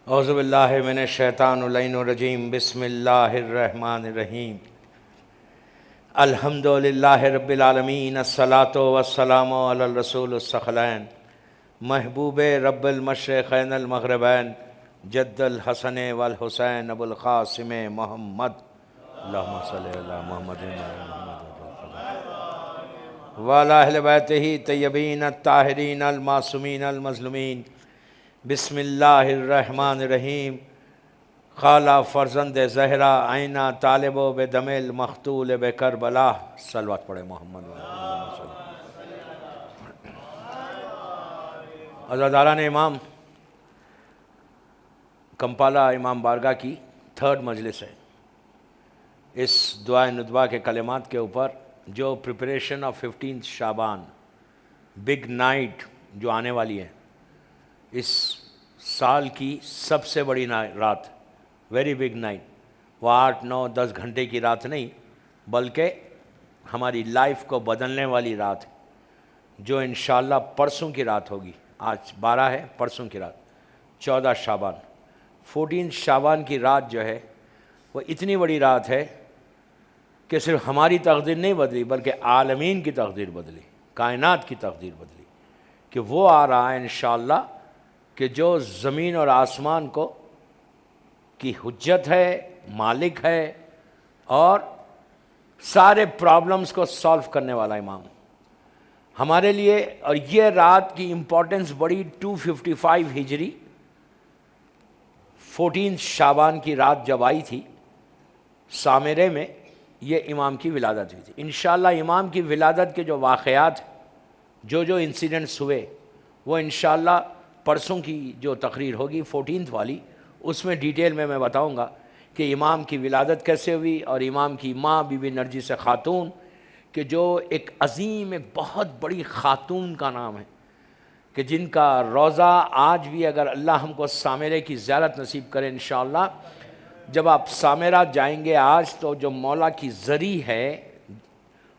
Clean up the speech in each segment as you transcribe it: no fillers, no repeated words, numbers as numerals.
اعوذ باللہ من الشیطان اللعین الرجیم بسم اللہ الرحمن الرحیم الحمد للہ رب العالمین الصلاۃ والسلام علی الرسول الثقلین محبوب رب المشرقین المغربین جد الحسن والحسین ابو القاسم محمد اللہم صلی علی محمد وعلی اہل بیتہ طیبین الطاہرین المعصومین المظلومین بسم اللہ الرحمن الرحیم خالہ فرزند زہرا آئینہ طالب و بدم المقتول بکربلا صلوات پڑھے محمد عزاداران امام کمپالا امام بارگاہ کی تھرڈ مجلس ہے۔ اس دعائے ندوہ کے کلمات کے اوپر جو preparation of 15 Shaban big night جو آنے والی ہے، اس سال کی سب سے بڑی رات، ویری بگ نائٹ، وہ 8 9 10 گھنٹے کی رات نہیں بلکہ ہماری لائف کو بدلنے والی رات ہے، جو انشاءاللہ پرسوں کی رات ہوگی۔ آج 12 ہے، پرسوں کی رات 14 شعبان 14 شعبان کی رات جو ہے وہ اتنی بڑی رات ہے کہ صرف ہماری تقدیر نہیں بدلی بلکہ عالمین کی تقدیر بدلی، کائنات کی تقدیر بدلی، کہ وہ آ رہا ہے انشاءاللہ کہ جو زمین اور آسمان کو کی حجت ہے، مالک ہے، اور سارے پرابلمز کو سالو کرنے والا امام ہمارے لیے۔ اور یہ رات کی امپورٹنس بڑی 255 ہجری 14 شعبان کی رات جب آئی تھی سامرے میں، یہ امام کی ولادت ہوئی تھی۔ انشاءاللہ امام کی ولادت کے جو واقعات جو انسیڈنٹس ہوئے وہ انشاءاللہ پرسوں کی جو تقریر ہوگی 14 والی، اس میں ڈیٹیل میں بتاؤں گا کہ امام کی ولادت کیسے ہوئی، اور امام کی ماں بی بی نرجس خاتون، کہ جو ایک عظیم، ایک بہت بڑی خاتون کا نام ہے، کہ جن کا روضہ آج بھی اگر اللہ ہم کو سامرے کی زیارت نصیب کرے انشاءاللہ، جب آپ سامرہ جائیں گے آج تو جو مولا کی زری ہے،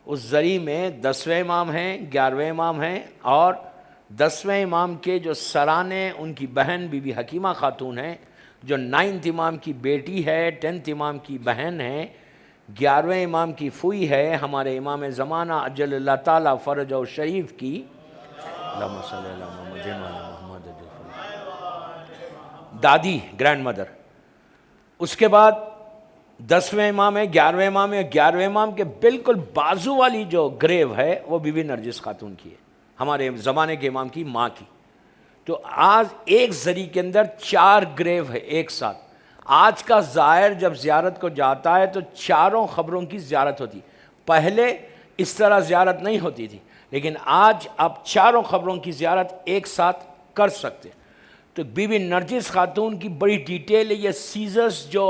اس زری میں 10ویں امام ہیں، 11ویں امام ہیں، اور 10ویں امام کے جو سرانے ان کی بہن بی بی حکیمہ خاتون ہیں، جو 9th امام کی بیٹی ہے، 10th امام کی بہن ہے، 11ویں امام کی پھوئی ہے، ہمارے امام زمانہ اجل اللہ تعالیٰ فرجہ شریف کی اللہم صلی علی محمد دادی، گرینڈ مدر۔ اس کے بعد 10ویں امام ہے، 11ویں امام ہے، 11ویں امام کے بالکل بازو والی جو گریو ہے وہ بی بی نرجس خاتون کی ہے، ہمارے زمانے کے امام کی ماں کی۔ تو آج ایک زری کے اندر 4 گریو ہے ایک ساتھ۔ آج کا زائر جب زیارت کو جاتا ہے تو چاروں قبروں کی زیارت ہوتی، پہلے اس طرح زیارت نہیں ہوتی تھی، لیکن آج آپ چاروں قبروں کی زیارت ایک ساتھ کر سکتے۔ تو بی بی نرجس خاتون کی بڑی ڈیٹیل ہے، یہ سیزرس جو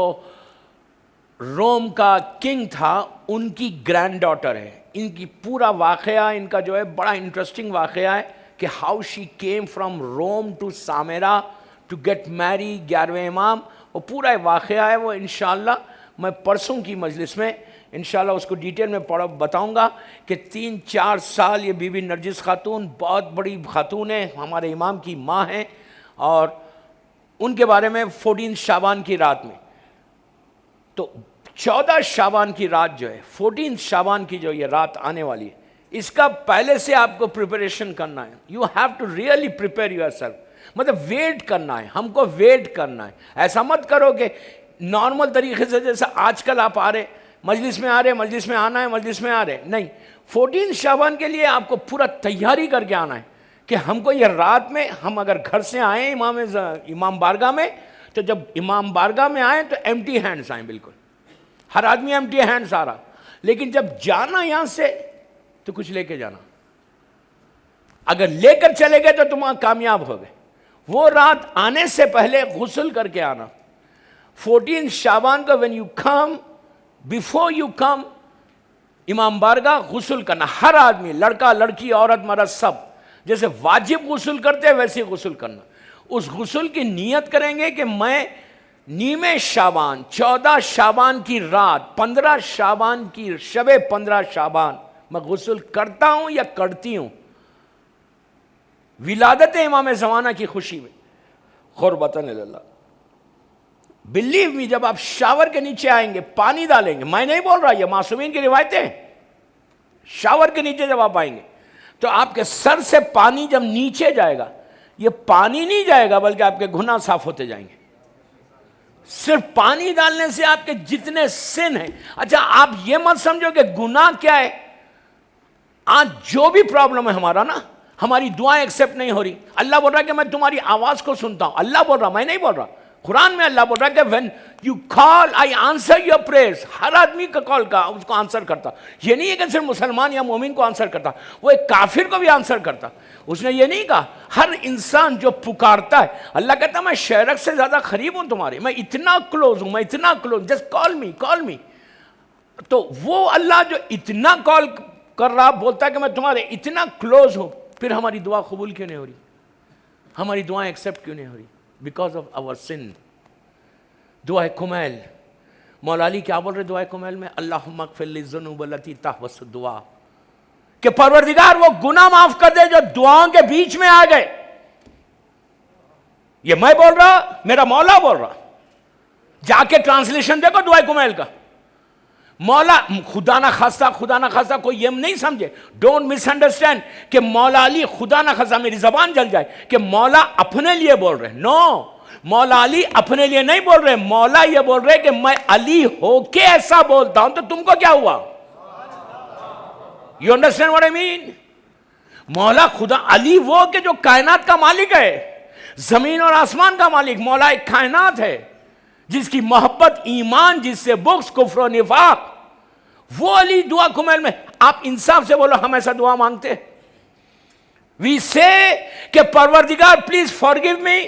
روم کا کنگ تھا ان کی گرینڈ ڈاٹر ہے۔ ان کی پورا واقعہ، ان کا جو ہے بڑا انٹرسٹنگ واقعہ ہے کہ how she came from Rome to Samarra to get marry 11ویں امام، وہ پورا واقعہ ہے، وہ انشاءاللہ میں پرسوں کی مجلس میں انشاءاللہ اس کو ڈیٹیل میں بتاؤں گا کہ 3-4 سال یہ بی بی نرجس خاتون بہت بڑی خاتون ہے، ہمارے امام کی ماں ہیں، اور ان کے بارے میں 14 شعبان کی رات میں۔ تو 14 شعبان کی رات جو ہے، 14 شعبان کی جو یہ رات آنے والی ہے، اس کا پہلے سے آپ کو پریپریشن کرنا ہے۔ You have to really prepare یور سیلف، مطلب ویٹ کرنا ہے، ہم کو ویٹ کرنا ہے۔ ایسا مت کرو کہ نارمل طریقے سے جیسا آج کل آپ آ رہے مجلس میں، مجلس میں آنا ہے، مجلس میں آ رہے نہیں۔ 14 شعبان کے لیے آپ کو پورا تیاری کر کے آنا ہے کہ ہم کو یہ رات میں، ہم اگر گھر سے آئیں امام بارگاہ میں، تو جب امام بارگاہ میں آئیں تو ایمٹی ہینڈز آئیں، بالکل ہر آدمی ایمٹی ہینڈز آ رہا، لیکن جب جانا یہاں سے تو کچھ لے کے جانا۔ اگر لے کر چلے گئے تو تم کامیاب ہو گئے۔ وہ رات آنے سے پہلے غسل کر کے آنا۔ 14 شعبان کو when you come, before you come امام بارگاہ، غسل کرنا، ہر آدمی، لڑکا لڑکی عورت مرد سب جیسے واجب غسل کرتے ویسے غسل کرنا۔ اس غسل کی نیت کریں گے کہ میں نیمے شعبان، 14 شعبان کی رات، 15 شعبان کی شب 15 شعبان میں غسل کرتا ہوں یا کرتی ہوں، ولادت امام زمانہ کی خوشی میں، قربتاً اللہ۔ بلیو می، جب آپ شاور کے نیچے آئیں گے پانی ڈالیں گے، میں نہیں بول رہا، یہ معصومین کی روایتیں، شاور کے نیچے جب آپ آئیں گے تو آپ کے سر سے پانی جب نیچے جائے گا، یہ پانی نہیں جائے گا بلکہ آپ کے گناہ صاف ہوتے جائیں گے۔ صرف پانی ڈالنے سے آپ کے جتنے سن ہیں، اچھا آپ یہ مت سمجھو کہ گناہ کیا ہے، آج جو بھی پرابلم ہے ہمارا نا، ہماری دعائیں ایکسیپٹ نہیں ہو رہی، اللہ بول رہا ہے کہ میں تمہاری آواز کو سنتا ہوں، اللہ بول رہا، میں نہیں بول رہا، قرآن میں اللہ بول رہا ہے کہ when you call I answer your prayers، ہر آدمی کا کال کا اس کو آنسر کرتا، یہ نہیں ہے کہ صرف مسلمان یا مومن کو آنسر کرتا، وہ ایک کافر کو بھی آنسر کرتا۔ اس نے یہ نہیں کہا ہر انسان جو پکارتا ہے، اللہ کہتا ہے میں شہرک سے زیادہ قریب ہوں تمہارے، میں اتنا کلوز ہوں، میں اتنا کلوز، جسٹ کال می۔ تو وہ اللہ جو اتنا کال کر رہا بولتا ہے کہ میں تمہارے اتنا کلوز ہوں، پھر ہماری دعا قبول کیوں نہیں ہو رہی، ہماری دعائیں ایکسیپٹ کیوں نہیں ہو رہی؟ بیکاز آف آور سن۔ دعائے کمیل، مولا علی کیا بول رہے دعائے کمیل میں؟ اللہم اغفر لی الذنوب التی تحبس الدعاء، کہ پروردگار وہ گناہ معاف کر دے جو دعاؤں کے بیچ میں آ گئے۔ یہ میں بول رہا، میرا مولا بول رہا، جا کے ٹرانسلیشن دیکھو دعائے کمیل کا۔ مولا خدا نہ خواستہ کوئی یہ نہیں سمجھے، ڈونٹ مس انڈرسٹینڈ کہ مولا علی خدا نہ خواستہ، میری زبان جل جائے، کہ مولا اپنے لیے بول رہے، نو، مولا علی اپنے لیے نہیں بول رہے، مولا یہ بول رہے کہ میں علی ہو کے ایسا بولتا ہوں تو تم کو کیا ہوا؟ یو انڈرسٹینڈ واٹ آئی مین؟ مولا خدا علی وہ کہ جو کائنات کا مالک ہے، زمین اور آسمان کا مالک، مولا ایک کائنات ہے جس کی محبت، ایمان، جس سے بغض، کفر و نفاق، وہ علی دعا کمیل میں۔ آپ انصاف سے بولو ہم ایسا دعا مانگتے؟ وی سے کہ پروردگار پلیز فارگیو می،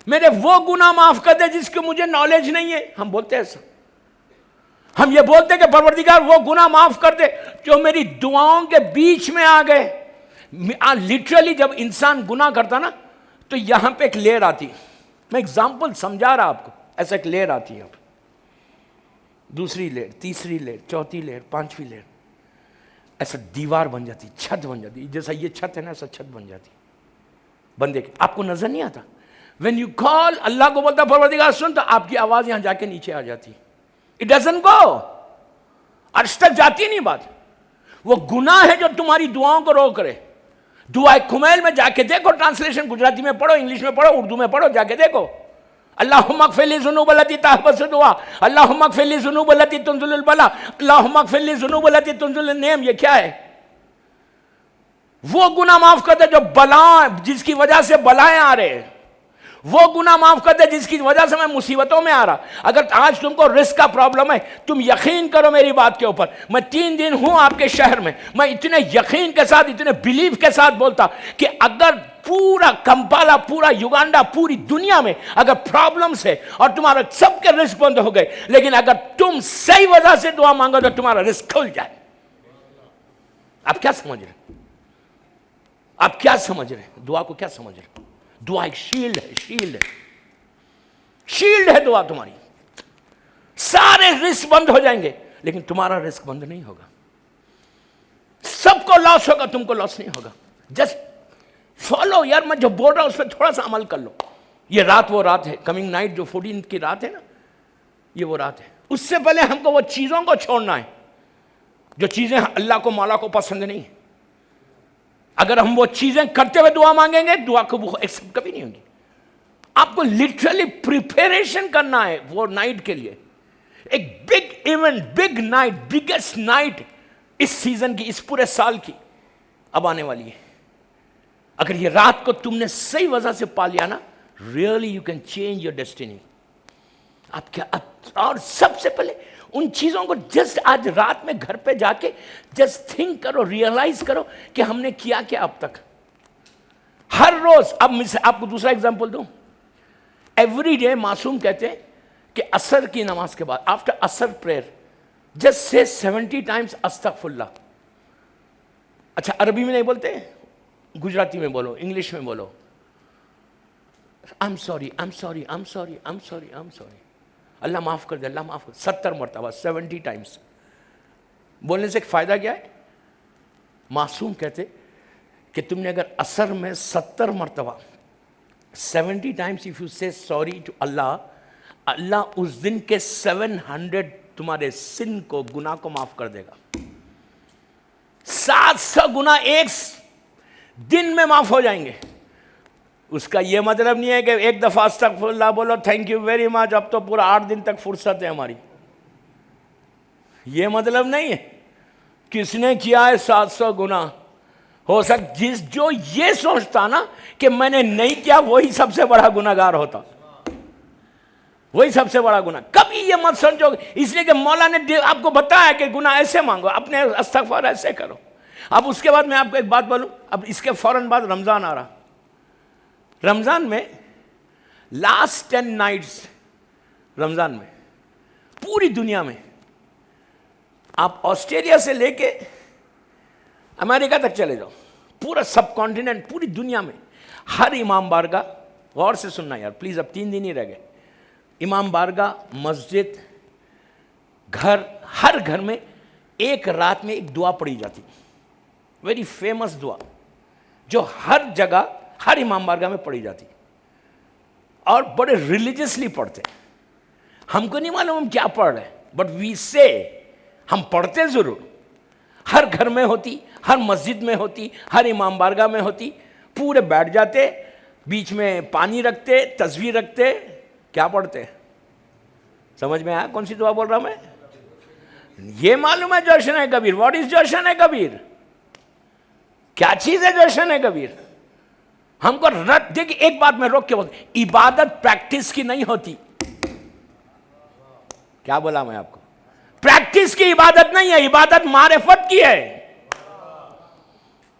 میرے وہ گناہ معاف کر دے جس کی مجھے نالج نہیں ہے، ہم بولتے ایسا؟ ہم یہ بولتے کہ پروردگار وہ گناہ معاف کر دے جو میری دعاؤں کے بیچ میں آ گئے۔ لٹرلی جب انسان گناہ کرتا نا تو یہاں پہ ایک لیئر آتی، میں ایگزامپل سمجھا رہا آپ کو، ایسا ایک لیئر آتی ہے، دوسری لیئر، تیسری لیئر، چوتھی لیئر، پانچویں لیئر، ایسا دیوار بن جاتی، چھت بن جاتی، جیسا یہ چھت ہے نا ایسا چھت بن جاتی بندے کی۔ آپ کو نظر نہیں آتا؟ when you call، اللہ کو بولتا پروردگار سن، تو آپ کی آواز یہاں جا کے نیچے آ جاتی، it doesn't go، عرش تک جاتی نہیں بات۔ وہ گناہ ہے جو تمہاری دعاؤں کو روک رہے۔ دعائے کمیل میں جا کے دیکھو، ٹرانسلیشن گجراتی میں پڑھو، انگلش میں پڑھو، اردو میں پڑھو، جا کے دیکھو۔ اللہم اغفر لی الذنوب التی تحبس الدعاء، اللہم اغفر لی الذنوب التی تنزل البلاء، اللہم اغفر لی الذنوب التی تنزل النعم۔ یہ کیا ہے؟ وہ گناہ معاف کرتے جو بلا، جس کی وجہ سے بلائیں آ رہے ہیں، وہ گناہ معاف کر دے جس کی وجہ سے میں مصیبتوں میں آ رہا۔ اگر آج تم کو رزق کا پرابلم ہے، تم یقین کرو میری بات کے اوپر، میں 3 دن ہوں آپ کے شہر میں، میں اتنے یقین کے ساتھ، اتنے بلیف کے ساتھ بولتا کہ اگر پورا کمپالا، پورا یوگانڈا، پوری دنیا میں اگر پرابلمس ہے اور تمہارا سب کے رزق بند ہو گئے، لیکن اگر تم صحیح وجہ سے دعا مانگو تو تمہارا رزق کھل جائے۔ آپ کیا سمجھ رہے؟ آپ کیا سمجھ رہے؟ دعا کو کیا سمجھ رہے؟ دعا ایک شیلڈ ہے، شیلڈ ہے دعا تمہاری۔ سارے رزق بند ہو جائیں گے لیکن تمہارا رزق بند نہیں ہوگا۔ سب کو لاس ہوگا، تم کو لاس نہیں ہوگا۔ جسٹ فالو، یار میں جو بول رہا ہوں اس پہ تھوڑا سا عمل کر لو۔ یہ رات وہ رات ہے، کمنگ نائٹ جو 14 کی رات ہے نا، یہ وہ رات ہے۔ اس سے پہلے ہم کو وہ چیزوں کو چھوڑنا ہے جو چیزیں اللہ کو، مولا کو پسند نہیں ہیں۔ اگر ہم وہ چیزیں کرتے ہوئے دعا مانگیں گے، دعا کو ایکسپٹ کبھی نہیں ہوگی۔ آپ کو لٹرلی پریپریشن کرنا ہے وہ نائٹ کے لیے۔ ایک big event, big night, biggest night اس سیزن کی، اس پورے سال کی اب آنے والی ہے۔ اگر یہ رات کو تم نے صحیح وجہ سے پا لیا نا، really you can change your destiny. آپ کیا، اور سب سے پہلے ان چیزوں کو جسٹ آج رات میں گھر پہ جا کے جسٹ تھنک کرو، ریئلائز کرو کہ ہم نے کیا کیا اب تک۔ ہر روز، اب میں آپ کو دوسرا ایگزامپل دوں، ایوری ڈے معصوم کہتے ہیں کہ عصر کی نماز کے بعد، آفٹر عصر پریئر، جسٹ سے 70 ٹائمز استغفر اللہ۔ اچھا عربی میں نہیں بولتے، گجراتی میں بولو، انگلش میں بولو، I'm sorry, I'm sorry, I'm sorry, I'm sorry, I'm sorry. اللہ معاف کر دے، اللہ معاف کر دے، 70 مرتبہ، 70 ٹائمز۔ بولنے سے ایک فائدہ کیا ہے؟ معصوم کہتے کہ تم نے اگر عصر میں 70 مرتبہ 70 Times if you say sorry to Allah اللہ اس دن کے 700 تمہارے سن کو، گناہ کو معاف کر دے گا. 700 گناہ ایک دن میں معاف ہو جائیں گے. اس کا یہ مطلب نہیں ہے کہ ایک دفعہ استغفر اللہ بولو تھینک یو ویری مچ اب تو پورا 8 دن تک فرصت ہے ہماری. یہ مطلب نہیں ہے. کس نے کیا ہے 700 گناہ؟ ہو جو یہ سوچتا نا کہ میں نے نہیں کیا وہی سب سے بڑا گناہگار ہوتا، وہی سب سے بڑا گناہ. کبھی یہ مت سمجھو اس لیے کہ مولا نے آپ کو بتایا کہ گناہ ایسے مانگو، اپنے استغفار ایسے کرو. اب اس کے بعد میں آپ کو ایک بات بولوں. اب اس کے فوراً بعد رمضان آ رہا. رمضان میں لاسٹ 10 نائٹس رمضان میں پوری دنیا میں، آپ آسٹریلیا سے لے کے امریکہ تک چلے جاؤ، پورا سب کانٹیننٹ، پوری دنیا میں ہر امام بارگاہ، غور سے سننا یار پلیز، اب 3 دن ہی رہ گئے، امام بارگاہ، مسجد، گھر، ہر گھر میں ایک رات میں ایک دعا پڑھی جاتی، ویری فیمس دعا جو ہر جگہ ہر امام بارگاہ میں پڑھی جاتی اور بڑے ریلیجسلی پڑھتے. ہم کو نہیں معلوم ہم کیا پڑھ رہے ہیں، بٹ وی سے ہم پڑھتے ضرور. ہر گھر میں ہوتی، ہر مسجد میں ہوتی، ہر امام بارگاہ میں ہوتی. پورے بیٹھ جاتے، بیچ میں پانی رکھتے، تسبیح رکھتے. کیا پڑھتے؟ سمجھ میں آیا کون سی دعا بول رہا میں؟ یہ معلوم ہے جوشن کبیر. واٹ از جوشن کبیر؟ کیا چیز ہے جوشن کبیر؟ ہم کو رد دیکھ. ایک بات میں روک کے بولتا، عبادت پریکٹس کی نہیں ہوتی. کیا بولا میں آپ کو؟ پریکٹس کی عبادت نہیں ہے، عبادت معرفت کی ہے.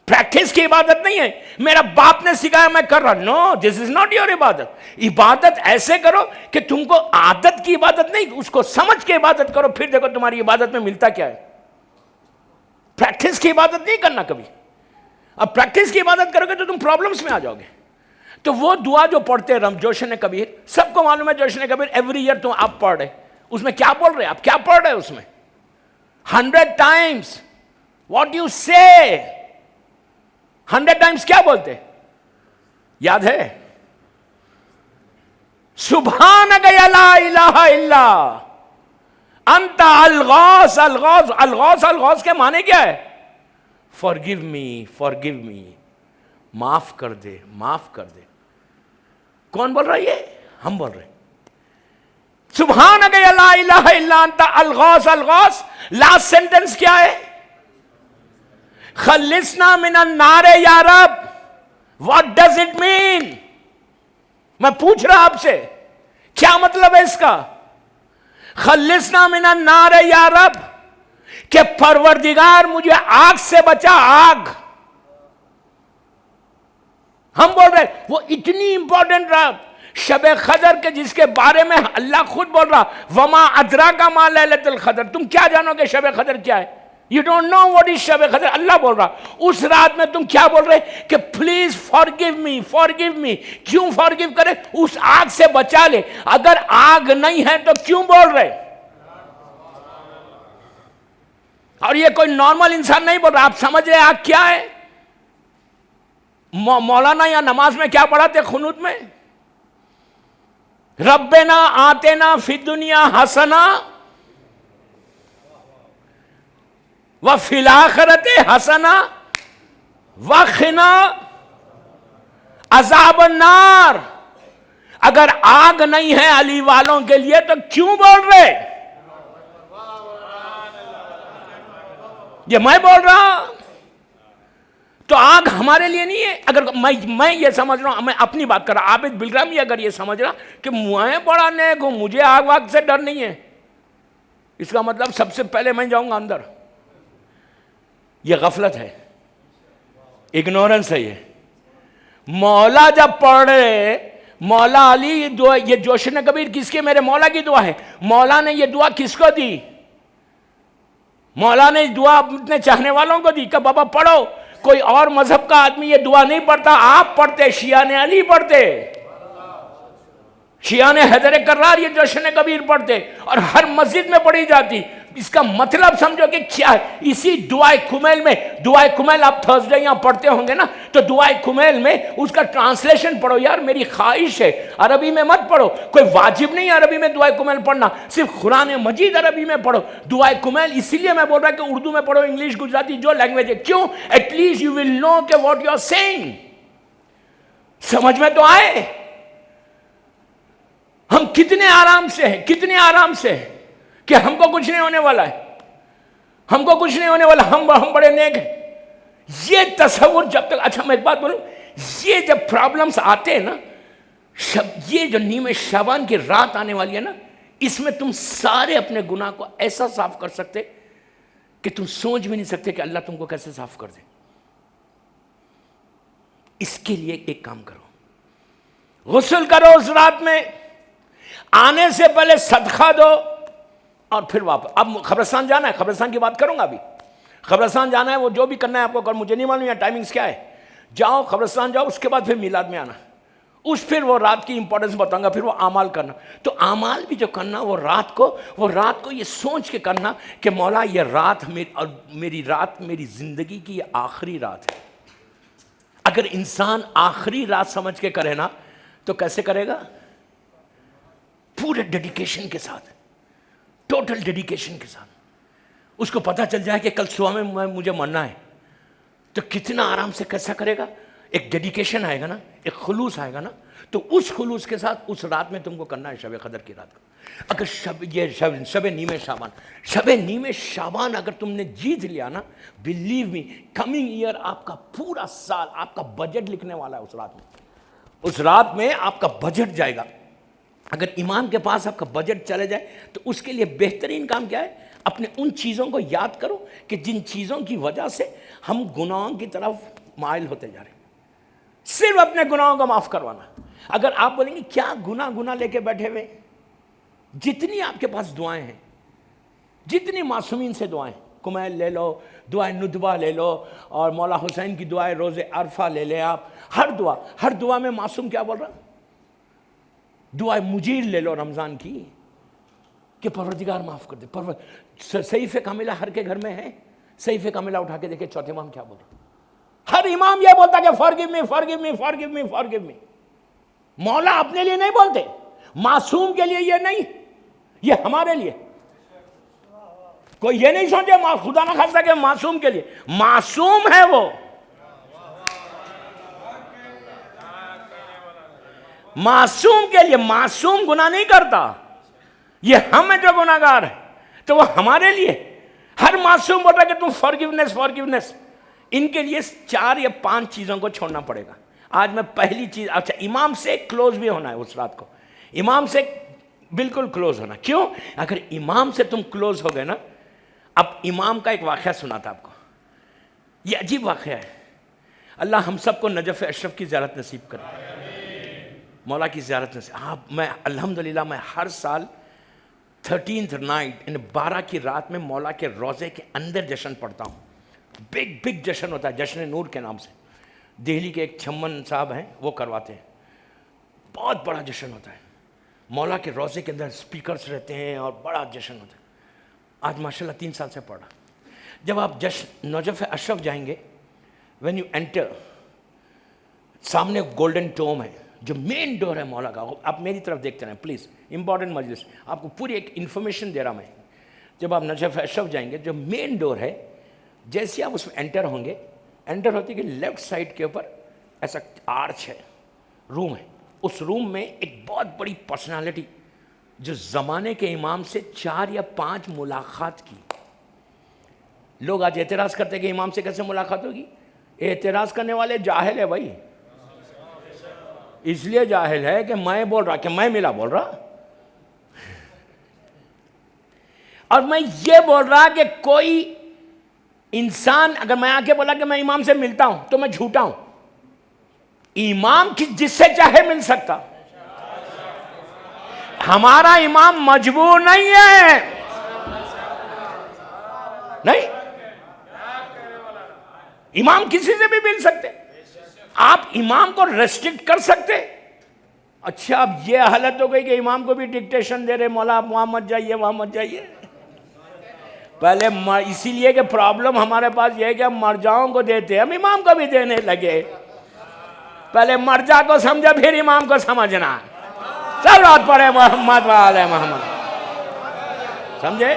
پریکٹس کی عبادت نہیں ہے. میرا باپ نے سکھایا میں کر رہا. نو، دس از ناٹ یور عبادت. عبادت ایسے کرو کہ تم کو عادت کی عبادت نہیں، اس کو سمجھ کے عبادت کرو، پھر دیکھو تمہاری عبادت میں ملتا کیا ہے. پریکٹس کی عبادت نہیں کرنا کبھی. اب پریکٹس کی عبادت کرو گے تو تم پرابلمس میں آ جاؤ گے. تو وہ دعا جو پڑھتے ہیں جوشن کبیر، سب کو معلوم ہے جوشن کبیر ایوری ایئر تم آپ پڑھ رہے. اس میں کیا بول رہے ہیں آپ؟ کیا پڑھ رہے ہیں اس میں؟ 100 times what you say. 100 times کیا بولتے یاد ہے؟ سبحانک یا لا الہ الا انت الغوث. الغوث الغوث الغوث کے معنی کیا ہے؟ forgive me. معاف کر دے، معاف کر دے. کون بول رہا ہے یہ؟ ہم بول رہے ہیں. سبحانک یا لا الہ الا انت الغوث. الغوث لاسٹ سینٹنس کیا ہے؟ خلصنا من النار یا رب. What does it mean? میں پوچھ رہا آپ سے کیا مطلب ہے اس کا؟ خلصنا من النار یا رب کہ پروردگار مجھے آگ سے بچا. آگ ہم بول رہے وہ اتنی امپورٹنٹ رات شب قدر کے جس کے بارے میں اللہ خود بول رہا وما ادراک ما لیلۃ القدر. تم کیا جانو گے شب قدر کیا ہے؟ You don't know what is Shab Qadr. اللہ بول رہا اس رات میں تم کیا بول رہے کہ پلیز فارگیو می. کیوں فارگیو کرے؟ اس آگ سے بچا لے. اگر آگ نہیں ہے تو کیوں بول رہے؟ اور یہ کوئی نارمل انسان نہیں بول رہا. آپ سمجھ رہے آگ کیا ہے؟ مولانا یا نماز میں کیا پڑھاتے قنوت میں؟ ربنا آتنا فی الدنیا حسنہ وفی الآخرۃ حسنہ وقنا عذاب النار. اگر آگ نہیں ہے علی والوں کے لیے تو کیوں بول رہے؟ یہ میں بول رہا. تو آگ ہمارے لیے نہیں ہے. اگر میں یہ سمجھ رہا ہوں، میں اپنی بات کر رہا، عابد بلرام اگر یہ سمجھ رہا کہ میں بڑا نیک ہوں، مجھے آگ واگ سے ڈر نہیں ہے، اس کا مطلب سب سے پہلے میں جاؤں گا اندر. یہ غفلت ہے، اگنورنس ہے. یہ مولا جب پڑھ رہے مولا علی دعا، یہ جوشن کبیر کس کی؟ میرے مولا کی دعا ہے. مولا نے یہ دعا کس کو دی؟ مولا نے دعا اپنے چاہنے والوں کو دی کہ بابا پڑھو. کوئی اور مذہب کا آدمی یہ دعا نہیں پڑھتا، آپ پڑھتے. شیعہ نے علی پڑھتے، شیعہ نے حیدر کرار یہ جوشن کبیر پڑھتے، اور ہر مسجد میں پڑھی جاتی. اس کا مطلب سمجھو کہ کیا ہے. اسی دعائے کمیل میں، دعائے کمیل آپ تھرسڈے یہاں پڑھتے ہوں گے نا، تو دعائے کمیل میں اس کا ٹرانسلیشن پڑھو. یار میری خواہش ہے عربی میں مت پڑھو، کوئی واجب نہیں عربی میں دعائے کمیل پڑھنا، صرف قرآن مجید عربی میں پڑھو. دعائے کمیل اس لیے میں بول رہا کہ اردو میں پڑھو، انگلش، گجراتی، جو لینگویج ہے. کیوں؟ ایٹ لیسٹ یو ول نو کہ واٹ یو آر سیئنگ. سمجھ میں تو آئے. ہم کتنے آرام سے ہیں، کتنے آرام سے ہیں کہ ہم کو کچھ نہیں ہونے والا ہے، ہم کو کچھ نہیں ہونے والا، ہم بڑے نیک ہیں. یہ تصور جب تک، اچھا میں ایک بات بولوں، یہ جب پرابلمس آتے ہیں نا، یہ جو نیمہ شعبان کی رات آنے والی ہے نا، اس میں تم سارے اپنے گناہ کو ایسا صاف کر سکتے کہ تم سوچ بھی نہیں سکتے کہ اللہ تم کو کیسے صاف کر دے. اس کے لیے ایک کام کرو، غسل کرو اس رات میں، آنے سے پہلے صدقہ دو، اور پھر واپس. اب قبرستان جانا ہے، قبرستان کی بات کروں گا ابھی. قبرستان جانا ہے، وہ جو بھی کرنا ہے آپ کو کر، مجھے نہیں معلوم یا ٹائمنگز کیا ہے. جاؤ قبرستان جاؤ، اس کے بعد پھر میلاد میں آنا. پھر وہ رات کی امپورٹنس بتاؤں گا. پھر وہ اعمال کرنا. تو اعمال بھی جو کرنا وہ رات کو یہ سوچ کے کرنا کہ مولا یہ رات میری زندگی کی یہ آخری رات ہے. اگر انسان آخری رات سمجھ کے کرے نا تو کیسے کرے گا؟ پورے ڈیڈیکیشن کے ساتھ، ٹوٹل ڈیڈیکیشن کے ساتھ. اس کو پتہ چل جائے کہ کل صبح میں مجھے مرنا ہے، تو کتنا آرام سے کیسا کرے گا. ایک ڈیڈیکیشن آئے گا نا، ایک خلوص آئے گا نا، تو اس خلوص کے ساتھ اس رات میں تم کو کرنا ہے شب قدر کی رات کو. اگر شب نیمہ شعبان اگر تم نے جیت لیا نا، بلیو می کمنگ ایئر آپ کا پورا سال آپ کا بجٹ لکھنے والا ہے. اس رات میں آپ کا بجٹ جائے گا. اگر امام کے پاس آپ کا بجٹ چلے جائے تو اس کے لیے بہترین کام کیا ہے؟ اپنے ان چیزوں کو یاد کرو کہ جن چیزوں کی وجہ سے ہم گناہوں کی طرف مائل ہوتے جا رہے ہیں. صرف اپنے گناہوں کو معاف کروانا. اگر آپ بولیں گے کیا گناہ لے کے بیٹھے ہوئے، جتنی آپ کے پاس دعائیں ہیں، جتنی معصومین سے دعائیں، کمیل لے لو، دعائیں ندبہ لے لو، اور مولا حسین کی دعائیں روز عرفہ لے لیں آپ. ہر دعا میں معصوم کیا بول رہا؟ دعائیں مجیر لے لو رمضان کی کہ پروردگار معاف کر دے. صحیفہ کاملہ ہر کے گھر میں ہے. صحیفہ کاملہ اٹھا کے دیکھیں چوتھے امام کیا بول رہا. ہر امام یہ بولتا کہ فارگیو می فارگیو می فارگیو می فارگیو می. مولا اپنے لیے نہیں بولتے، معصوم کے لیے یہ نہیں، یہ ہمارے لیے. کوئی یہ نہیں سوچے خدا نہ خاصہ کہ معصوم کے لیے، معصوم ہے وہ، معصوم کے لیے. معصوم گناہ نہیں کرتا، یہ ہم ہیں جو گناہ گار ہیں، تو وہ ہمارے لیے. ہر معصوم بولتا کہ تم فارگیونیس. ان کے لیے 4 یا 5 چیزوں کو چھوڑنا پڑے گا. آج میں پہلی چیز، اچھا امام سے کلوز بھی ہونا ہے اس رات کو، امام سے بالکل کلوز ہونا. کیوں؟ اگر امام سے تم کلوز ہو گئے نا، اب امام کا ایک واقعہ سناتا آپ کو، یہ عجیب واقعہ ہے. اللہ ہم سب کو نجف اشرف کی زیارت نصیب کرے، مولا کی زیارت نصیب. میں الحمدللہ میں ہر سال 13th نائٹ 12 کی رات میں مولا کے روضے کے اندر جشن پڑھتا ہوں. بگ جشن ہوتا ہے، جشن نور کے نام سے. دہلی کے ایک چھمن صاحب ہیں، وہ کرواتے ہیں. بہت بڑا جشن ہوتا ہے، مولا کے روضے کے اندر سپیکرز رہتے ہیں اور بڑا جشن ہوتا ہے. آج ماشاءاللہ 3 سال سے پڑھا. جب آپ نجف اشرف جائیں گے، وین یو انٹر، سامنے گولڈن ٹوم ہے جو مین ڈور ہے مولا کا. آپ میری طرف دیکھتے رہیں پلیز، امپورٹنٹ مجلس، آپ کو پوری ایک انفارمیشن دے رہا میں. جب آپ نجف اشرف جائیں گے، جو مین ڈور ہے، جیسے آپ اس میں انٹر ہوں گے، انٹر ہوتی کہ لیفٹ سائڈ کے اوپر ایسا آرچ ہے، روم ہے. اس روم میں ایک بہت بڑی پرسنالٹی جو زمانے کے امام سے 4 یا 5 ملاقات کی. لوگ آج اعتراض کرتے کہ امام سے کیسے ملاقات ہوگی. اعتراض کرنے والے جاہل ہے بھائی، اس لیے جاہل ہے کہ میں بول رہا کہ میں ملا بول رہا، اور میں یہ بول رہا کہ کوئی انسان اگر میں آ کے بولا کہ میں امام سے ملتا ہوں تو میں جھوٹا ہوں. امام جس سے چاہے مل سکتا. ہمارا امام مجبور نہیں ہے، نہیں، امام کسی سے بھی مل سکتے. آپ امام کو ریسٹرکٹ کر سکتے. اچھا اب یہ حالت ہو گئی کہ امام کو بھی ڈکٹیشن دے رہے، مولا آپ وہاں مت جائیے، وہاں مت جائیے. پہلے اسی لیے کہ پرابلم ہمارے پاس یہ ہے کہ ہم مرجاؤں کو دیتے ہیں، ہم امام کو بھی دینے لگے. پہلے مرجع کو سمجھا پھر امام کو سمجھنا. سب رات پڑھے محمد و آل محمد. سمجھے؟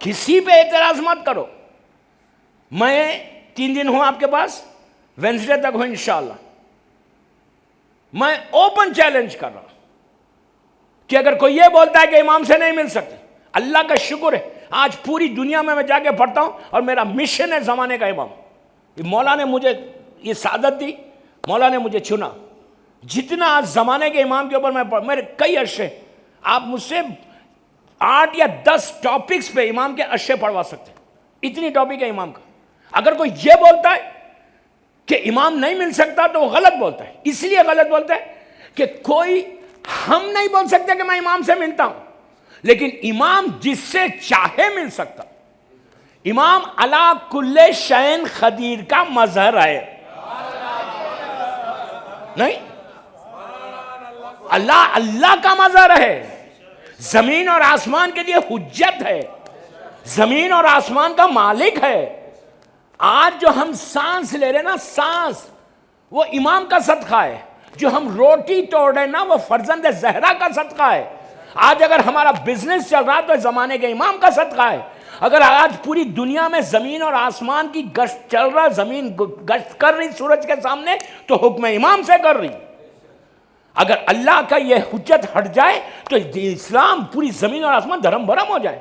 کسی پہ اعتراض مت کرو. میں 3 دن ہوں آپ کے پاس، وینسڈے تک ہوں انشاءاللہ. میں اوپن چیلنج کر رہا ہوں کہ اگر کوئی یہ بولتا ہے کہ امام سے نہیں مل سکتے، اللہ کا شکر ہے آج پوری دنیا میں جا کے پڑھتا ہوں اور میرا مشن ہے زمانے کا امام. مولا نے مجھے یہ سعادت دی، مولا نے مجھے چنا. جتنا آج زمانے کے امام کے اوپر میرے کئی عرصے، آپ مجھ سے 8 یا 10 ٹاپکس پہ امام کے عرصے پڑھوا سکتے ہیں. اتنی ٹاپک ہے امام کا. اگر کوئی یہ بولتا ہے کہ امام نہیں مل سکتا تو وہ غلط بولتا ہے. اس لیے غلط بولتا ہے کہ کوئی، ہم نہیں بول سکتے کہ میں امام سے ملتا ہوں، لیکن امام جس سے چاہے مل سکتا. امام علی کل شیء قدیر کا مظہر ہے. نہیں، اللہ کا مظہر ہے. زمین اور آسمان کے لیے حجت ہے، زمین اور آسمان کا مالک ہے. آج جو ہم سانس لے رہے نا، سانس وہ امام کا صدقہ ہے. جو ہم روٹی توڑ رہے نا، وہ فرزند زہرا کا صدقہ ہے. آج اگر ہمارا بزنس چل رہا تو زمانے کے امام کا صدقہ ہے. اگر آج پوری دنیا میں زمین اور آسمان کی گشت چل رہا، زمین گشت کر رہی سورج کے سامنے، تو حکم امام سے کر رہی. اگر اللہ کا یہ حجت ہٹ جائے تو اسلام، پوری زمین اور آسمان دھرم بھرم ہو جائے.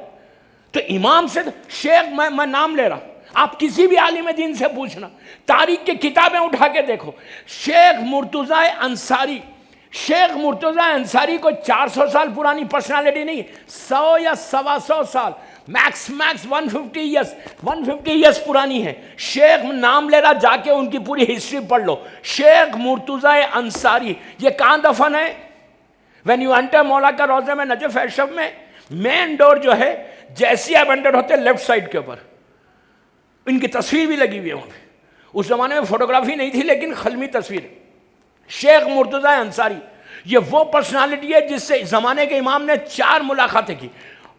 تو امام سے شیخ، میں نام لے رہا ہوں، آپ کسی بھی عالم دین سے پوچھنا، تاریخ کی کتابیں اٹھا کے دیکھو. شیخ مرتضیٰ انصاری، شیخ مرتضیٰ انصاری کو 400 سال پرانی پرسنالٹی نہیں، 100 یا 125 سال، میکس 150 ایئرس پرانی ہے. شیخ نام لے رہا، جا کے ان کی پوری ہسٹری پڑھ لو. شیخ مرتضیٰ انصاری یہ کہاں دفن ہے؟ وین یو انٹر مولا کا روضہ میں نجف اشرف میں، مین ڈور جو ہے، جیسے آپ انٹر ہوتے لیفٹ سائڈ کے اوپر ان کی تصویر بھی لگی ہوئی ہے وہاں پہ. اس زمانے میں فوٹوگرافی نہیں تھی لیکن خلمی تصویر. شیخ مرتضیٰ انصاری یہ وہ پرسنالٹی ہے جس سے زمانے کے امام نے 4 ملاقاتیں کی.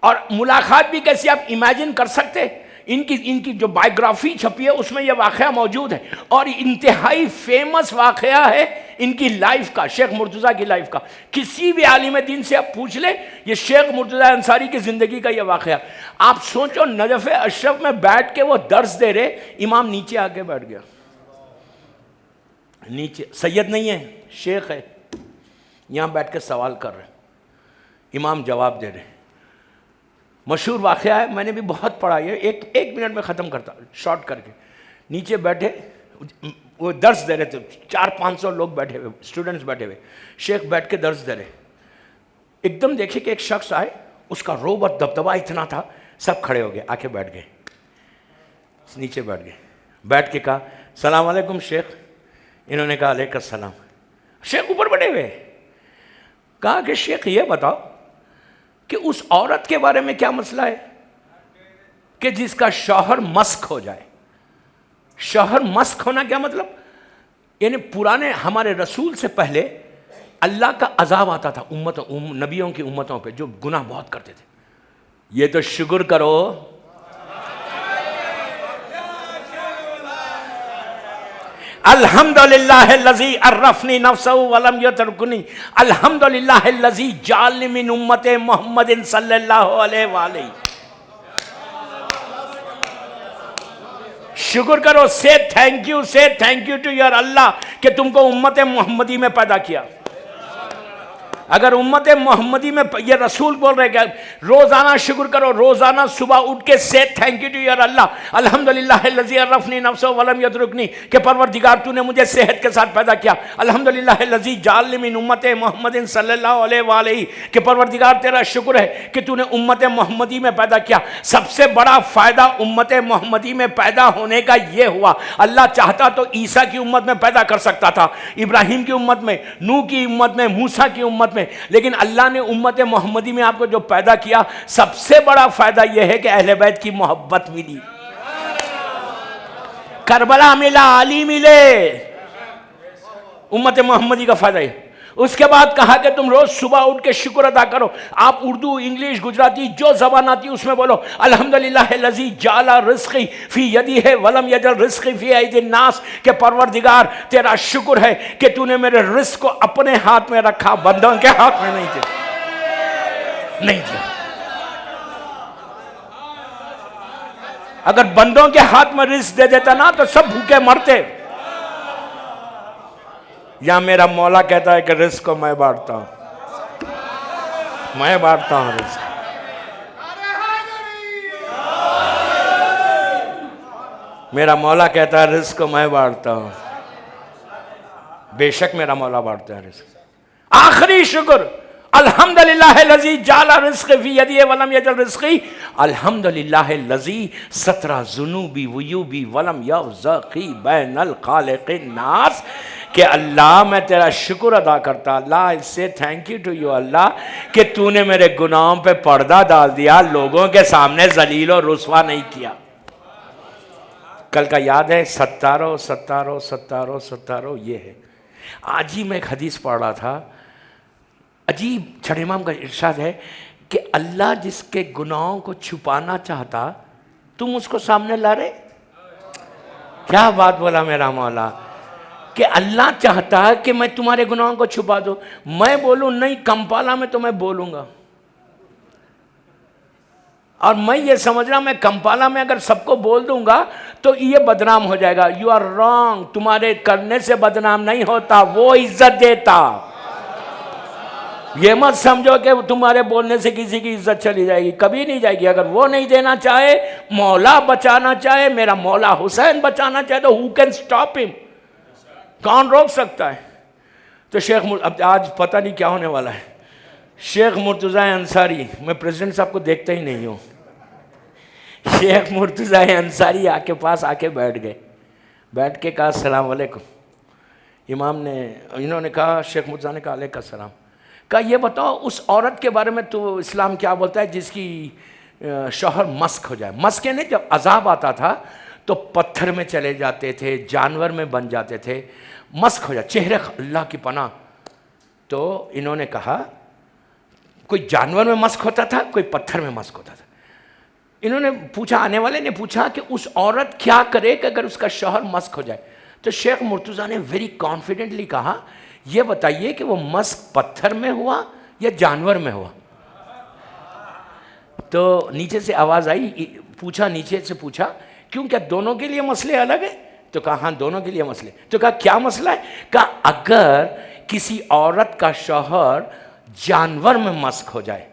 اور ملاقات بھی کیسی آپ امیجن کر سکتے؟ ان کی جو بائیوگرافی چھپی ہے اس میں یہ واقعہ موجود ہے، اور انتہائی فیمس واقعہ ہے ان کی لائف کا، شیخ مرتضیٰ کی لائف کا. کسی بھی عالم دین سے آپ پوچھ لیں، یہ شیخ مرتضیٰ انصاری کی زندگی کا یہ واقعہ. آپ سوچو، نجف اشرف میں بیٹھ کے وہ درس دے رہے، امام نیچے آ کے بیٹھ گیا. نیچے سید نہیں ہے، شیخ ہے، یہاں بیٹھ کے سوال کر رہے، امام جواب دے رہے. مشہور واقعہ ہے، میں نے بھی بہت پڑھا ہے. ایک منٹ میں ختم کرتا شارٹ کر کے. نیچے بیٹھے، وہ درس دے رہے تھے، 400-500 لوگ بیٹھے ہوئے، اسٹوڈنٹس بیٹھے ہوئے. شیخ بیٹھ کے درس دے رہے. ایک دم دیکھے کہ ایک شخص آئے، اس کا روب اور دبدبا اتنا تھا، سب کھڑے ہو گئے، آ کے بیٹھ گئے، نیچے بیٹھ گئے. بیٹھ کے کہا السلام علیکم شیخ. انہوں نے کہا علیکم السلام. شیخ اوپر بیٹھے ہوئے. کہا کہ شیخ یہ بتاؤ کہ اس عورت کے بارے میں کیا مسئلہ ہے کہ جس کا شوہر مسک ہو جائے. شوہر مسک ہونا کیا مطلب؟ یعنی پرانے ہمارے رسول سے پہلے اللہ کا عذاب آتا تھا نبیوں کی امتوں پہ جو گناہ بہت کرتے تھے. یہ تو شکر کرو، الحمدللہ الذی عرفنی نفسہ ولم یترکنی، الحمدللہ الذی جعلنی من امت محمد صلی اللہ علیہ وآلہ. شکر کرو، say thank you to your اللہ کہ تم کو امت محمدی میں پیدا کیا. اگر امت محمدی میں، یہ رسول بول رہے کہ روزانہ شکر کرو، روزانہ صبح اٹھ کے say thank you to your اللہ، الحمدللہ الذی عرفنی نفسہ ولم یترکنی، کہ پروردگار تو نے مجھے صحت کے ساتھ پیدا کیا، الحمدللہ الذی جعلنی من امت محمد صلی اللہ علیہ وآلہ، کہ پروردگار تیرا شکر ہے کہ تو نے امت محمدی میں پیدا کیا۔ سب سے بڑا فائدہ امت محمدی میں پیدا ہونے کا یہ ہوا، اللہ چاہتا تو عیسیٰ کی امت میں پیدا کر سکتا تھا، ابراہیم کی امت میں، نوح کی امت میں، موسیٰ کی امت میں، لیکن اللہ نے امت محمدی میں آپ کو جو پیدا کیا، سب سے بڑا فائدہ یہ ہے کہ اہل بیت کی محبت ملی، کربلا ملا، علی ملے، امت محمدی کا فائدہ ہے۔ اس کے بعد کہا کہ تم روز صبح اٹھ کے شکر ادا کرو، آپ اردو، انگلش، گجراتی جو زبان آتی اس میں بولو، الحمدللہ الذی جعل رزقی فی یدہ ولم یجعل رزقی فی ایدی الناس، کہ پروردگار تیرا شکر ہے کہ تو نے میرے رزق کو اپنے ہاتھ میں رکھا، بندوں کے ہاتھ میں نہیں تھے۔ اگر بندوں کے ہاتھ میں رزق دے دیتا نا تو سب بھوکے مرتے۔ یا میرا مولا کہتا ہے کہ رزق کو میں بانٹتا ہوں، میں بانٹتا ہوں رزق۔ میرا مولا کہتا ہے رزق کو میں بانٹتا ہوں، بے شک میرا مولا بانٹتا ہے رزق۔ آخری شکر، الحمدللہ الذی جعل رزقی فی یدہ ولم یجعل رزقی، الحمدللہ الذی ستر ذنوبی ویوبی ولم یغزقی بین الخالق الناس، کہ اللہ میں تیرا شکر ادا کرتا، اللہ اس سے تھینک یو ٹو یو اللہ کہ تو نے میرے گناہوں پہ پردہ ڈال دیا، لوگوں کے سامنے ذلیل و رسوا نہیں کیا۔ کل کا یاد ہے، ستارو ستارو ستارو ستارو، یہ ہے۔ آج ہی میں ایک حدیث پڑھ رہا تھا، عجیب، چھٹے امام کا ارشاد ہے کہ اللہ جس کے گناہوں کو چھپانا چاہتا تم اس کو سامنے لا رہے۔ کیا بات بولا میرا مولا، کہ اللہ چاہتا ہے کہ میں تمہارے گناہوں کو چھپا دوں، میں بولوں نہیں کمپالا میں تو میں بولوں گا، اور میں یہ سمجھ رہا میں کمپالا میں اگر سب کو بول دوں گا تو یہ بدنام ہو جائے گا۔ یو آر رانگ، تمہارے کرنے سے بدنام نہیں ہوتا، وہ عزت دیتا۔ یہ مت سمجھو کہ تمہارے بولنے سے کسی کی عزت چلی جائے گی، کبھی نہیں جائے گی۔ اگر وہ نہیں دینا چاہے، مولا بچانا چاہے، میرا مولا حسین بچانا چاہے تو who can stop him؟ کون روک سکتا ہے؟ تو اب آج پتہ نہیں کیا ہونے والا ہے، شیخ مرتضیٰ انصاری، میں پریزیڈنٹ صاحب کو دیکھتا ہی نہیں ہوں، شیخ مرتضیٰ انصاری پاس آ کے بیٹھ گئے، بیٹھ کے کہا السلام علیکم۔ امام نے، انہوں نے کہا، شیخ مرتضیٰ نے کہا علیکم السلام، کہا یہ بتاؤ اس عورت کے بارے میں تو اسلام کیا بولتا ہے جس کی شوہر مسک ہو جائے؟ مسک یعنی جب عذاب آتا تھا تو پتھر میں چلے جاتے تھے، جانور میں بن جاتے تھے، مسک ہو جائے، چہرے اللہ کی پناہ۔ تو انہوں نے کہا کوئی جانور میں مسک ہوتا تھا، کوئی پتھر میں مسک ہوتا تھا۔ انہوں نے پوچھا، آنے والے نے پوچھا کہ اس عورت کیا کرے کہ اگر اس کا شوہر مسک ہو جائے؟ تو شیخ مرتضیٰ نے ویری کانفیڈنٹلی کہا، یہ بتائیے کہ وہ مسک پتھر میں ہوا یا جانور میں ہوا؟ تو نیچے سے آواز آئی، پوچھا، نیچے سے پوچھا کیوں، کیا دونوں کے لیے مسئلے الگ ہیں؟ تو کہا ہاں دونوں کے لیے مسئلے۔ تو کہا کیا مسئلہ ہے؟ کہا اگر کسی عورت کا شوہر جانور میں مسک ہو جائے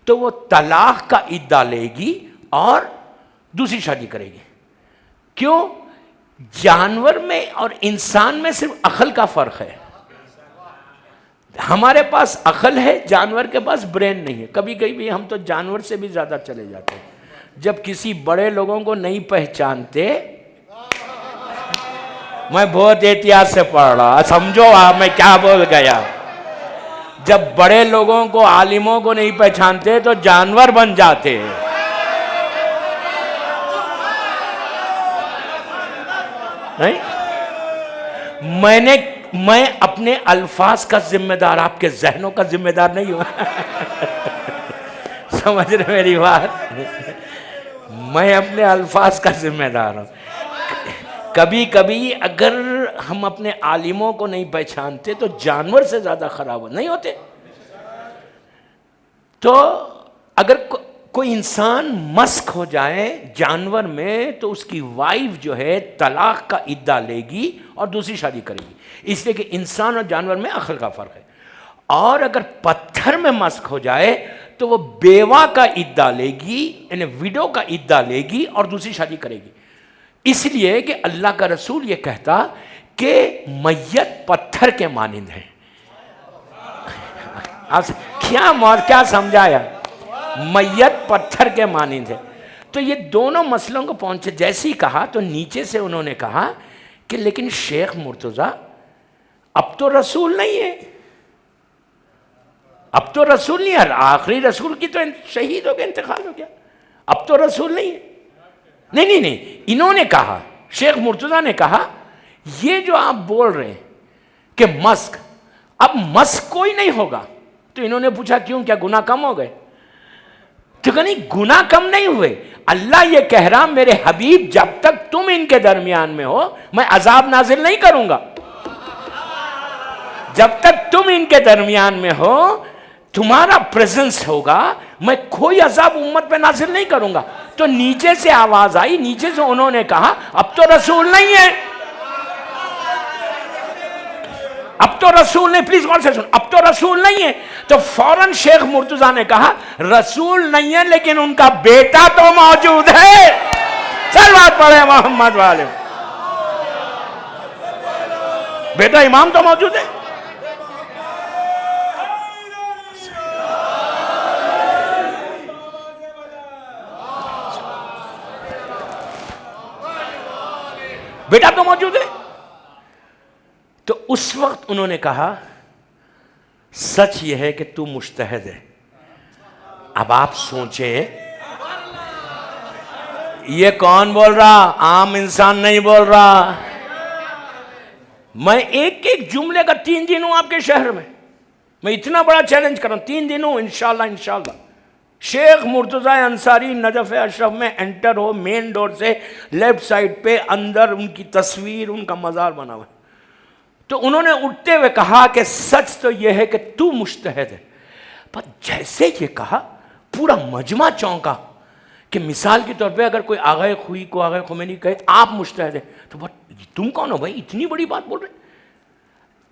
تو وہ طلاق کا عدہ لے گی اور دوسری شادی کرے گی۔ کیوں؟ جانور میں اور انسان میں صرف عقل کا فرق ہے، ہمارے پاس عقل ہے، جانور کے پاس برین نہیں ہے۔ کبھی کبھی ہم تو جانور سے بھی زیادہ چلے جاتے ہیں، جب کسی بڑے لوگوں کو نہیں پہچانتے۔ میں بہت احتیاط سے پڑھ رہا، سمجھو آپ میں کیا بول گیا۔ جب بڑے لوگوں کو، عالموں کو نہیں پہچانتے تو جانور بن جاتے ہیں۔ میں اپنے الفاظ کا ذمہ دار، آپ کے ذہنوں کا ذمہ دار نہیں ہوں۔ سمجھ رہے میری بات؟ میں اپنے الفاظ کا ذمہ دار ہوں۔ کبھی کبھی اگر ہم اپنے عالموں کو نہیں پہچانتے تو جانور سے زیادہ خراب نہیں ہوتے۔ تو اگر کوئی انسان مسک ہو جائے جانور میں تو اس کی وائف جو ہے طلاق کا عدہ لے گی اور دوسری شادی کرے گی، اس لیے کہ انسان اور جانور میں عقل کا فرق ہے۔ اور اگر پتھر میں مسک ہو جائے تو تو وہ بیوہ کا عدہ لے گی، یعنی ویڈو کا عدہ لے گی اور دوسری شادی کرے گی. اس لیے کہ اللہ کا رسول یہ کہتا کہ میت پتھر کے مانند ہیں. کیا سمجھایا؟ میت پتھر کے مانند ہے. تو یہ دونوں مسئلوں کو پہنچے. جیسے ہی کہا تو نیچے سے انہوں نے کہا کہ لیکن شیخ مرتضیٰ اب تو رسول نہیں ہے، اب تو رسول نہیں ہے، آخری رسول کی تو شہید ہو گیا، انتقال ہو گیا، اب تو رسول نہیں ہے. نہیں، انہوں نے کہا، شیخ مرتضیٰ نے کہا یہ جو آپ بول رہے ہیں کہ مسک، اب مسک کوئی نہیں ہوگا. تو انہوں نے پوچھا کیوں، کیا گناہ کم ہو گئے؟ تو کہ نہیں، گناہ کم نہیں ہوئے. اللہ یہ کہہ رہا میرے حبیب جب تک تم ان کے درمیان میں ہو میں عذاب نازل نہیں کروں گا. جب تک تم ان کے درمیان میں ہو، تمہارا پریزنس ہوگا، میں کوئی عذاب امت پہ نازل نہیں کروں گا. تو نیچے سے آواز آئی، نیچے سے انہوں نے کہا اب تو رسول نہیں ہے، اب تو رسول نہیں. پلیز غور سے سن، اب تو رسول نہیں ہے. تو فوراً شیخ مرتضیٰ نے کہا رسول نہیں ہے لیکن ان کا بیٹا تو موجود ہے. صلوات پڑھے محمد والے. بیٹا امام تو موجود ہے. بیٹا تو موجود ہے. تو اس وقت انہوں نے کہا سچ یہ ہے کہ تو مجتہد ہے. اب آپ سوچیں یہ کون بول رہا؟ عام انسان نہیں بول رہا. میں ایک ایک جملے کا 3 دن ہوں آپ کے شہر میں اتنا بڑا چیلنج کر رہا ہوں. 3 دن ہوں انشاءاللہ. شیخ مرتضیٰ انصاری نجف اشرف میں انٹر ہو، مین ڈور سے لیفٹ سائڈ پہ اندر ان کی تصویر، ان کا مزار بنا ہوا ہے. تو انہوں نے اٹھتے ہوئے کہا کہ سچ تو یہ ہے کہ تو مجتہد ہے. پر جیسے یہ کہا پورا مجمع چونکا کہ مثال کے طور پہ اگر کوئی آغا خوئی کو آغا خمینی کہے آپ مجتہد ہیں تو تم کون ہو بھائی، اتنی بڑی بات بول رہے.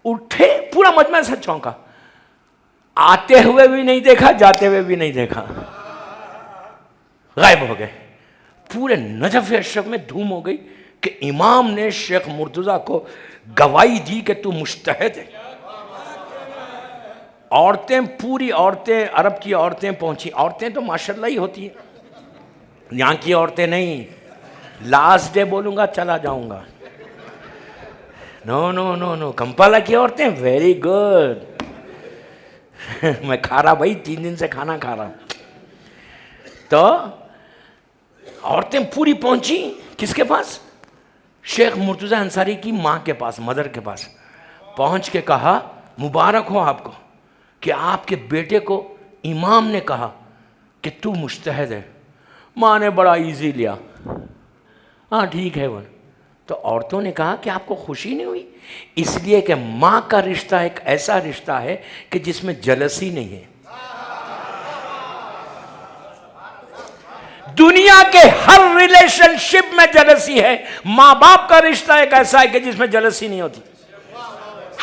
اٹھے، پورا مجمع سے چونکا. آتے ہوئے بھی نہیں دیکھا، جاتے ہوئے بھی نہیں دیکھا، غائب ہو گئے. پورے نجف اشرف میں دھوم ہو گئی کہ امام نے شیخ مرتضیٰ کو گواہی دی کہ تو مجتہد ہے. عورتیں، پوری عورتیں، عرب کی عورتیں پہنچی. عورتیں تو ماشاءاللہ ہی ہوتی ہیں، یہاں کی عورتیں نہیں. لاسٹ ڈے بولوں گا چلا جاؤں گا. نو کمپالا کی عورتیں ویری گڈ. میں کھا رہا بھائی، 3 دن سے کھانا کھا رہا. تو عورتیں پوری پہنچی کس کے پاس؟ شیخ مرتضیٰ انصاری کی ماں کے پاس، مدر کے پاس. پہنچ کے کہا مبارک ہو آپ کو کہ آپ کے بیٹے کو امام نے کہا کہ تو مجتہد ہے. ماں نے بڑا ایزی لیا، ہاں ٹھیک ہے. وہ تو عورتوں نے کہا کہ آپ کو خوشی نہیں ہوئی؟ اس لیے کہ ماں کا رشتہ ایک ایسا رشتہ ہے کہ جس میں جلسی نہیں ہے. دنیا کے ہر ریلیشن شپ میں جلسی ہے، ماں باپ کا رشتہ ایک ایسا ہے کہ جس میں جلسی نہیں ہوتی.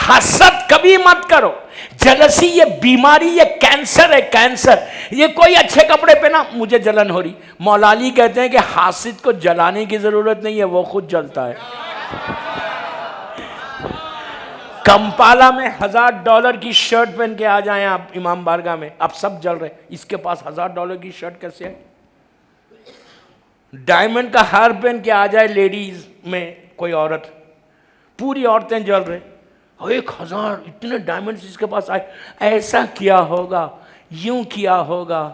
حسد کبھی مت کرو. جلسی یہ بیماری، یہ کینسر ہے، کینسر. یہ کوئی اچھے کپڑے پہنا مجھے جلن ہو رہی. مولا علی کہتے ہیں کہ حاسد کو جلانے کی ضرورت نہیں ہے، وہ خود جلتا ہے. کمپالا میں $1000 کی شرٹ پہن کے آ جائیں آپ امام بارگاہ میں، آپ سب جل رہے. اس کے پاس $1000 کی شرٹ کیسے ہے؟ ڈائمنڈ کا ہار پہن کے آ جائے لیڈیز میں کوئی عورت، پوری عورتیں جل رہے. 1000 اتنے ڈائمنڈز اس کے پاس آئے. ایسا کیا ہوگا، یوں کیا ہوگا،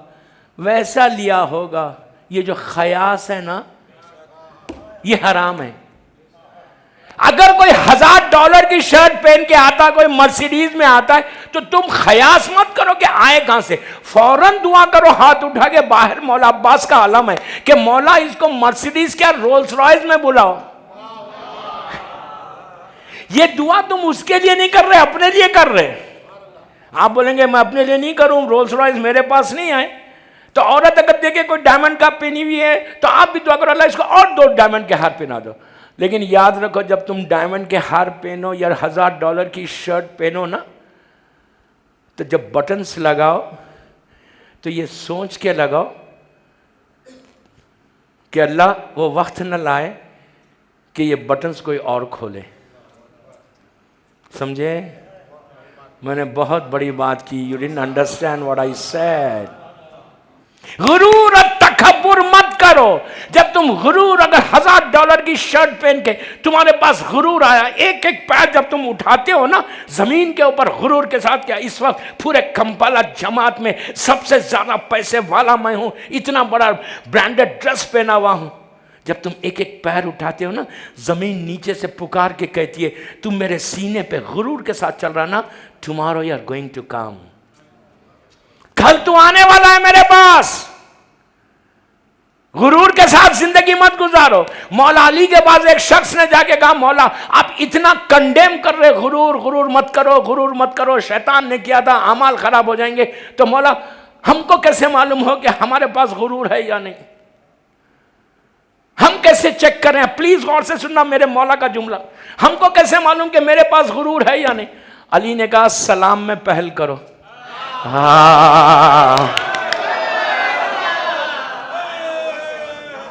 ویسا لیا ہوگا. یہ جو خیاس ہے نا، یہ حرام ہے. اگر کوئی $1000 کی شرٹ پہن کے آتا، کوئی مرسیڈیز میں آتا ہے تو تم خیاس مت کرو کہ آئے کہاں سے. فوراً دعا کرو ہاتھ اٹھا کے. باہر مولا عباس کا عالم ہے کہ مولا اس کو مرسیڈیز کیا رولز رائز میں بلاؤ. یہ دعا تم اس کے لیے نہیں کر رہے، اپنے لیے کر رہے. آپ بولیں گے میں اپنے لیے نہیں کروں، رولز رائز میرے پاس نہیں آئے. تو عورت اگر دیکھے کوئی ڈائمنڈ کا پہنی ہوئی ہے تو آپ بھی دعا کرو اللہ اس کو اور 2 ڈائمنڈ کے ہار پہنا دو. لیکن یاد رکھو جب تم ڈائمنڈ کے ہار پہنو یا $1000 کی شرٹ پہنو نا، تو جب بٹنز لگاؤ تو یہ سوچ کے لگاؤ کہ اللہ وہ وقت نہ لائے کہ یہ بٹنز کوئی اور کھولے. سمجھے؟ میں نے بہت بڑی بات کی. You didn't understand what I said. غرور اور تکبر مت کرو. جب تم غرور، اگر $1000 کی شرٹ پہن کے تمہارے پاس غرور آیا، ایک ایک پیر جب تم اٹھاتے ہو نا زمین کے اوپر غرور کے ساتھ، کیا اس وقت پورے کمپالا جماعت میں سب سے زیادہ پیسے والا میں ہوں، اتنا بڑا برانڈڈ ڈریس پہنا ہوا ہوں. جب تم ایک ایک پیر اٹھاتے ہو نا زمین نیچے سے پکار کے کہتی ہے تم میرے سینے پہ غرور کے ساتھ چل رہا نا، tomorrow you are going to come. کل تو آنے والا ہے میرے پاس. غرور کے ساتھ زندگی مت گزارو. مولا علی کے پاس ایک شخص نے جا کے کہا مولا آپ اتنا کنڈیم کر رہے غرور مت کرو، غرور مت کرو، شیطان نے کیا تھا، اعمال خراب ہو جائیں گے. تو مولا ہم کو کیسے معلوم ہو کہ ہمارے پاس غرور ہے یا نہیں؟ ہم کیسے چیک کریں؟ پلیز غور سے سننا میرے مولا کا جملہ. ہم کو کیسے معلوم کہ میرے پاس غرور ہے یا نہیں؟ علی نے کہا سلام میں پہل کرو.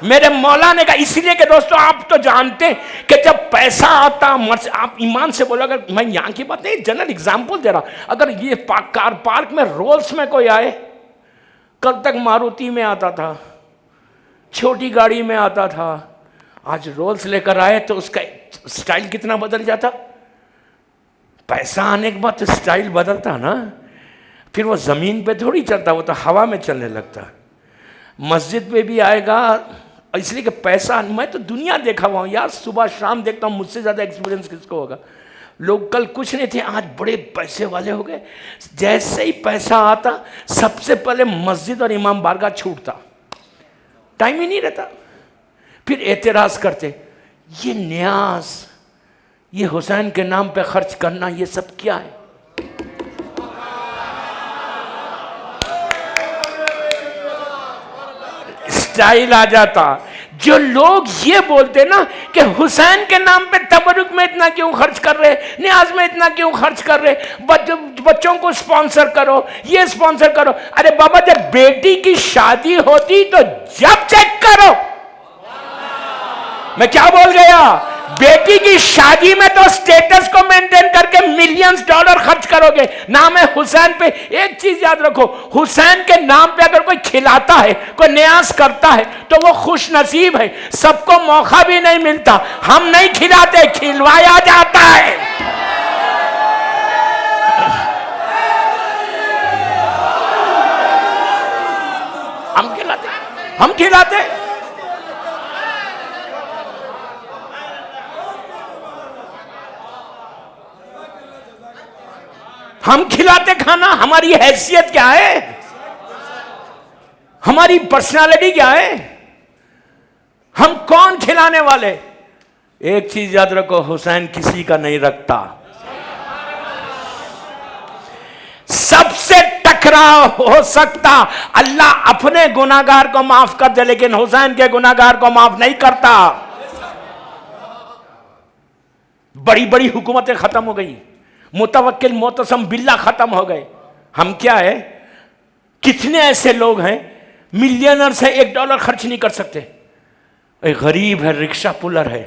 میرے مولا نے کہا، اس لیے کہ دوستو آپ تو جانتے ہیں کہ جب پیسہ آتا، آپ ایمان سے بولو، اگر میں یہاں کی بات نہیں جنرل اگزامپل دے رہا، اگر یہ کار پارک میں رولز میں کوئی آئے، کل تک ماروتی میں آتا تھا، چھوٹی گاڑی میں آتا تھا، آج رولز لے کر آئے تو اس کا سٹائل کتنا بدل جاتا. پیسہ آنے کے بعد تو سٹائل بدلتا نا. پھر وہ زمین پہ تھوڑی چلتا، وہ تو ہوا میں چلنے لگتا. مسجد پہ بھی آئے گا، اس لیے کہ پیسہ، میں تو دنیا دیکھا ہوا ہوں یار، صبح شام دیکھتا ہوں، مجھ سے زیادہ ایکسپیرینس کس کو ہوگا. لوگ کل کچھ نہیں تھے، آج بڑے پیسے والے ہو گئے. جیسے ہی پیسہ آتا سب سے پہلے مسجد اور امام بارگاہ چھوٹتا، ٹائم ہی نہیں رہتا. پھر اعتراض کرتے، یہ نیاز، یہ حسین کے نام پہ خرچ کرنا، یہ سب کیا ہے؟ سٹائل آ جاتا. جو لوگ یہ بولتے نا کہ حسین کے نام پہ تبرک میں اتنا کیوں خرچ کر رہے، نیاز میں اتنا کیوں خرچ کر رہے، بچوں کو سپانسر کرو، یہ سپانسر کرو. ارے بابا جب بیٹی کی شادی ہوتی تو جب چیک کرو. میں کیا بول گیا؟ بیٹی کی شادی میں تو سٹیٹس کو مینٹین کر کے $ملینز خرچ کرو گے. نام ہے حسین پہ. ایک چیز یاد رکھو، حسین کے نام پہ اگر کوئی کھلاتا ہے، کوئی نیاز کرتا ہے تو وہ خوش نصیب ہے. سب کو موقع بھی نہیں ملتا. ہم نہیں کھلاتے، کھلوایا جاتا ہے. ہم کھلاتے، ہم کھلاتے. ہم کھلاتے کھانا. ہماری حیثیت کیا ہے؟ ہماری پرسنالٹی کیا ہے؟ ہم کون کھلانے والے؟ ایک چیز یاد رکھو، حسین کسی کا نہیں رکھتا. سب سے ٹکراؤ ہو سکتا، اللہ اپنے گناہگار کو معاف کر دے لیکن حسین کے گناہگار کو معاف نہیں کرتا. بڑی بڑی حکومتیں ختم ہو گئی، متوکل معتصم باللہ ختم ہو گئے. ہم کیا ہے؟ کتنے ایسے لوگ ہیں ملینرز ہیں، $1 خرچ نہیں کر سکتے. ایک غریب ہے، رکشہ پولر ہے،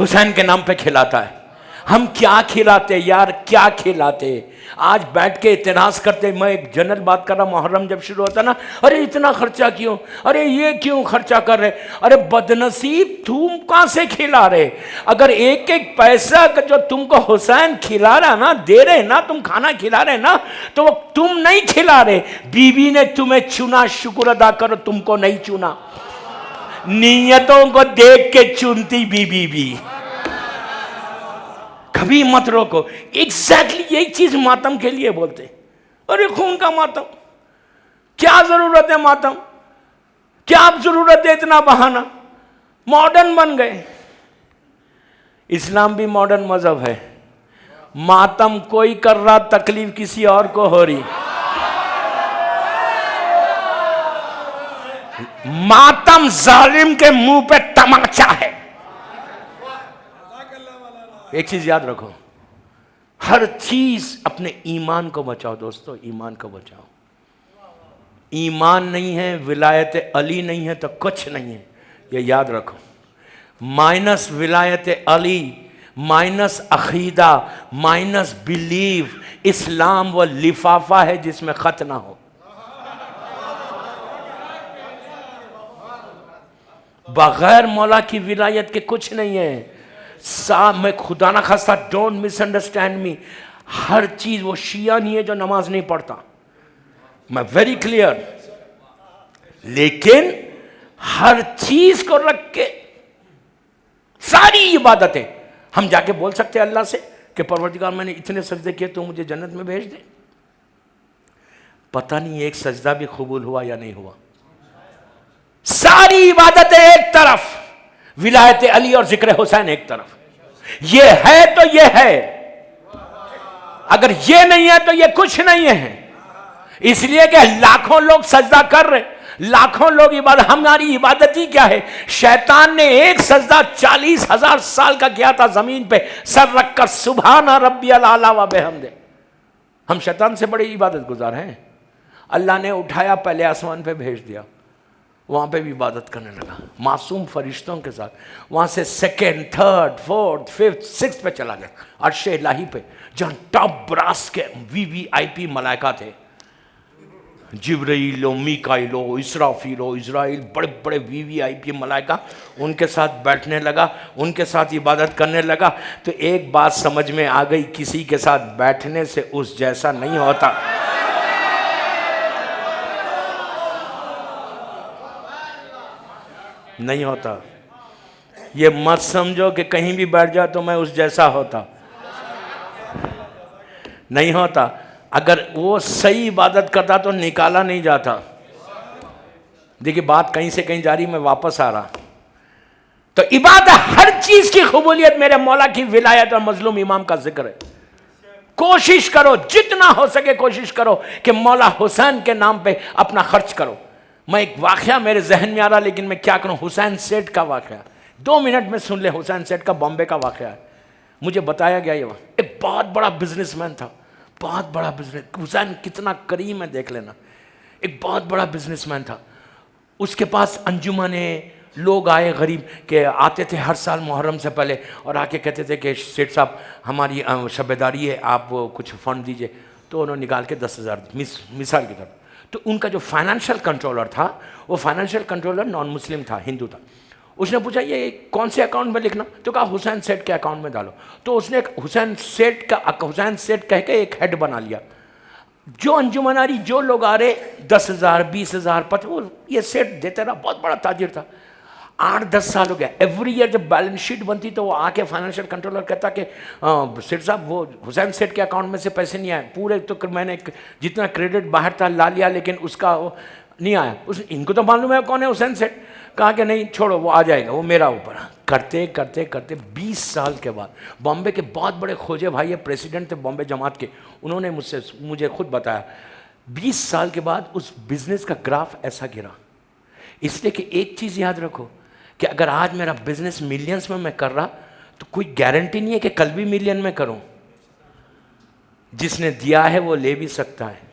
حسین کے نام پہ کھلاتا ہے. ہم کیا کھلاتے یار، کیا کھلاتے؟ آج بیٹھ کے اعتراض کرتے. میں ایک جنرل بات کر رہا، محرم جب شروع ہوتا نا، ارے اتنا خرچہ کیوں، ارے یہ کیوں خرچہ کر رہے. ارے بدنصیب، تم کہاں سے کھلا رہے؟ اگر ایک ایک پیسہ جو تم کو حسین کھلا رہا نا، دے رہے نا، تم کھانا کھلا رہے نا، تو وہ تم نہیں کھلا رہے، بیوی نے تمہیں چنا. شکر ادا کرو تم کو نہیں چنا. نیتوں کو دیکھ کے چنتی بیوی بھی. کبھی مت روکو. ایگزیکٹلی یہی چیز ماتم کے لیے بولتے. ارے خون کا ماتم، کیا ضرورت ہے ماتم؟ کیا اب ضرورت ہے اتنا بہانا؟ ماڈرن بن گئے. اسلام بھی ماڈرن مذہب ہے. ماتم کوئی کر رہا، تکلیف کسی اور کو ہو رہی. ماتم ظالم کے منہ پہ تماچا ہے. ایک چیز یاد رکھو، ہر چیز اپنے ایمان کو بچاؤ دوستو، ایمان کو بچاؤ. ایمان نہیں ہے، ولایت علی نہیں ہے تو کچھ نہیں ہے، یہ یاد رکھو۔ مائنس ولایت علی، مائنس عقیدہ، مائنس بلیف، اسلام وہ لفافہ ہے جس میں خط نہ ہو۔ بغیر مولا کی ولایت کے کچھ نہیں ہے۔ میں خدا نہ خواستہ، ڈونٹ مس انڈرسٹینڈ می، ہر چیز، وہ شیعہ نہیں ہے جو نماز نہیں پڑھتا، میں ویری کلیئر، لیکن ہر چیز کو رکھ کے ساری عبادتیں ہم جا کے بول سکتے ہیں اللہ سے کہ پروردگار میں نے اتنے سجدے کیے تو مجھے جنت میں بھیج دے؟ پتہ نہیں ایک سجدہ بھی قبول ہوا یا نہیں ہوا۔ ساری عبادتیں ایک طرف، ولایت علی اور ذکر حسین ایک طرف، یہ ہے تو یہ ہے، اگر یہ نہیں ہے تو یہ کچھ نہیں ہے۔ اس لیے کہ لاکھوں لوگ سجدہ کر رہے، لاکھوں لوگ عبادت، ہماری عبادت ہی کیا ہے؟ شیطان نے ایک سجدہ 40,000 سال کا کیا تھا زمین پہ سر رکھ کر، سبحان ربی الاعلی و بحمدہ۔ ہم شیطان سے بڑی عبادت گزار ہیں۔ اللہ نے اٹھایا، پہلے آسمان پہ بھیج دیا، وہاں پہ بھی عبادت کرنے لگا معصوم فرشتوں کے ساتھ، وہاں سے second, third, fourth, fifth, six پہ چلا گیا، عرش الہی پہ، جہاں ٹاپ براس کے VIP ملائکہ تھے، جبرائیل و میکائیل و اسرافیل و اسرائیل، بڑے بڑے VIP ملائکہ، ان کے ساتھ بیٹھنے لگا، ان کے ساتھ عبادت کرنے لگا۔ تو ایک بات سمجھ میں آ گئی، کسی کے ساتھ بیٹھنے سے اس جیسا نہیں ہوتا۔ نہیں ہوتا۔ یہ مت سمجھو کہ کہیں بھی بیٹھ جا تو میں اس جیسا ہوتا، نہیں ہوتا۔ اگر وہ صحیح عبادت کرتا تو نکالا نہیں جاتا۔ دیکھیے بات کہیں سے کہیں جاری، میں واپس آ رہا۔ تو عبادت، ہر چیز کی قبولیت میرے مولا کی ولایت اور مظلوم امام کا ذکر ہے۔ کوشش کرو، جتنا ہو سکے کوشش کرو کہ مولا حسین کے نام پہ اپنا خرچ کرو۔ میں ایک واقعہ میرے ذہن میں آ رہا، لیکن میں کیا کروں، حسین سیٹھ کا واقعہ 2 منٹ میں سن لے۔ حسین سیٹھ کا بامبے کا واقعہ ہے، مجھے بتایا گیا یہ وہاں، ایک بہت بڑا بزنس مین تھا، بہت بڑا بزنس، حسین کتنا کریم ہے دیکھ لینا، ایک بہت بڑا بزنس مین تھا۔ اس کے پاس انجمنیں، لوگ آئے غریب کہ آتے تھے ہر سال محرم سے پہلے، اور آ کے کہتے تھے کہ سیٹھ صاحب ہماری شبیداری ہے، آپ کچھ فنڈ دیجئے، تو انہوں نے نکال کے 10,000 مثال کی طرف۔ تو ان کا جو فائنینشیل کنٹرولر تھا، وہ فائنینشیل کنٹرولر نان مسلم تھا، ہندو تھا۔ اس نے پوچھا یہ کون سے اکاؤنٹ میں لکھنا؟ تو کہا حسین سیٹھ کے اکاؤنٹ میں ڈالو۔ تو اس نے حسین سیٹھ کہہ کے ایک ہیڈ بنا لیا۔ جو انجمن آ رہی، جو لوگ آ رہے، 10,000 20,000 وہ یہ سیٹ دیتا رہا، بہت بڑا تاجر تھا۔ 8-10 سال ہو گیا، ایوری ایئر جب بیلنس شیٹ بنتی تو وہ آ کے فائنینشیل کنٹرولر کہتا کہ سیٹھ صاحب وہ حسین سیٹھ کے اکاؤنٹ میں سے پیسے نہیں آئے پورے، تو میں نے جتنا کریڈٹ باہر تھا لا لیا، لیکن اس کا وہ نہیں آیا۔ ان کو تو معلوم ہے کون ہے حسین سیٹھ۔ کہا کہ نہیں چھوڑو، وہ آ جائے گا، وہ میرا اوپر۔ کرتے کرتے کرتے 20 سال کے بعد بامبے کے بہت بڑے کھوجے بھائی، پریسیڈنٹ تھے بامبے جماعت کے، انہوں نے مجھے خود بتایا 20 سال کے بعد اس بزنس کا گراف ایسا گرا۔ اس لیے کہ ایک چیز یاد رکھو کہ اگر آج میرا بزنس ملینز میں کر رہا تو کوئی گارنٹی نہیں ہے کہ کل بھی ملین میں کروں۔ جس نے دیا ہے وہ لے بھی سکتا ہے۔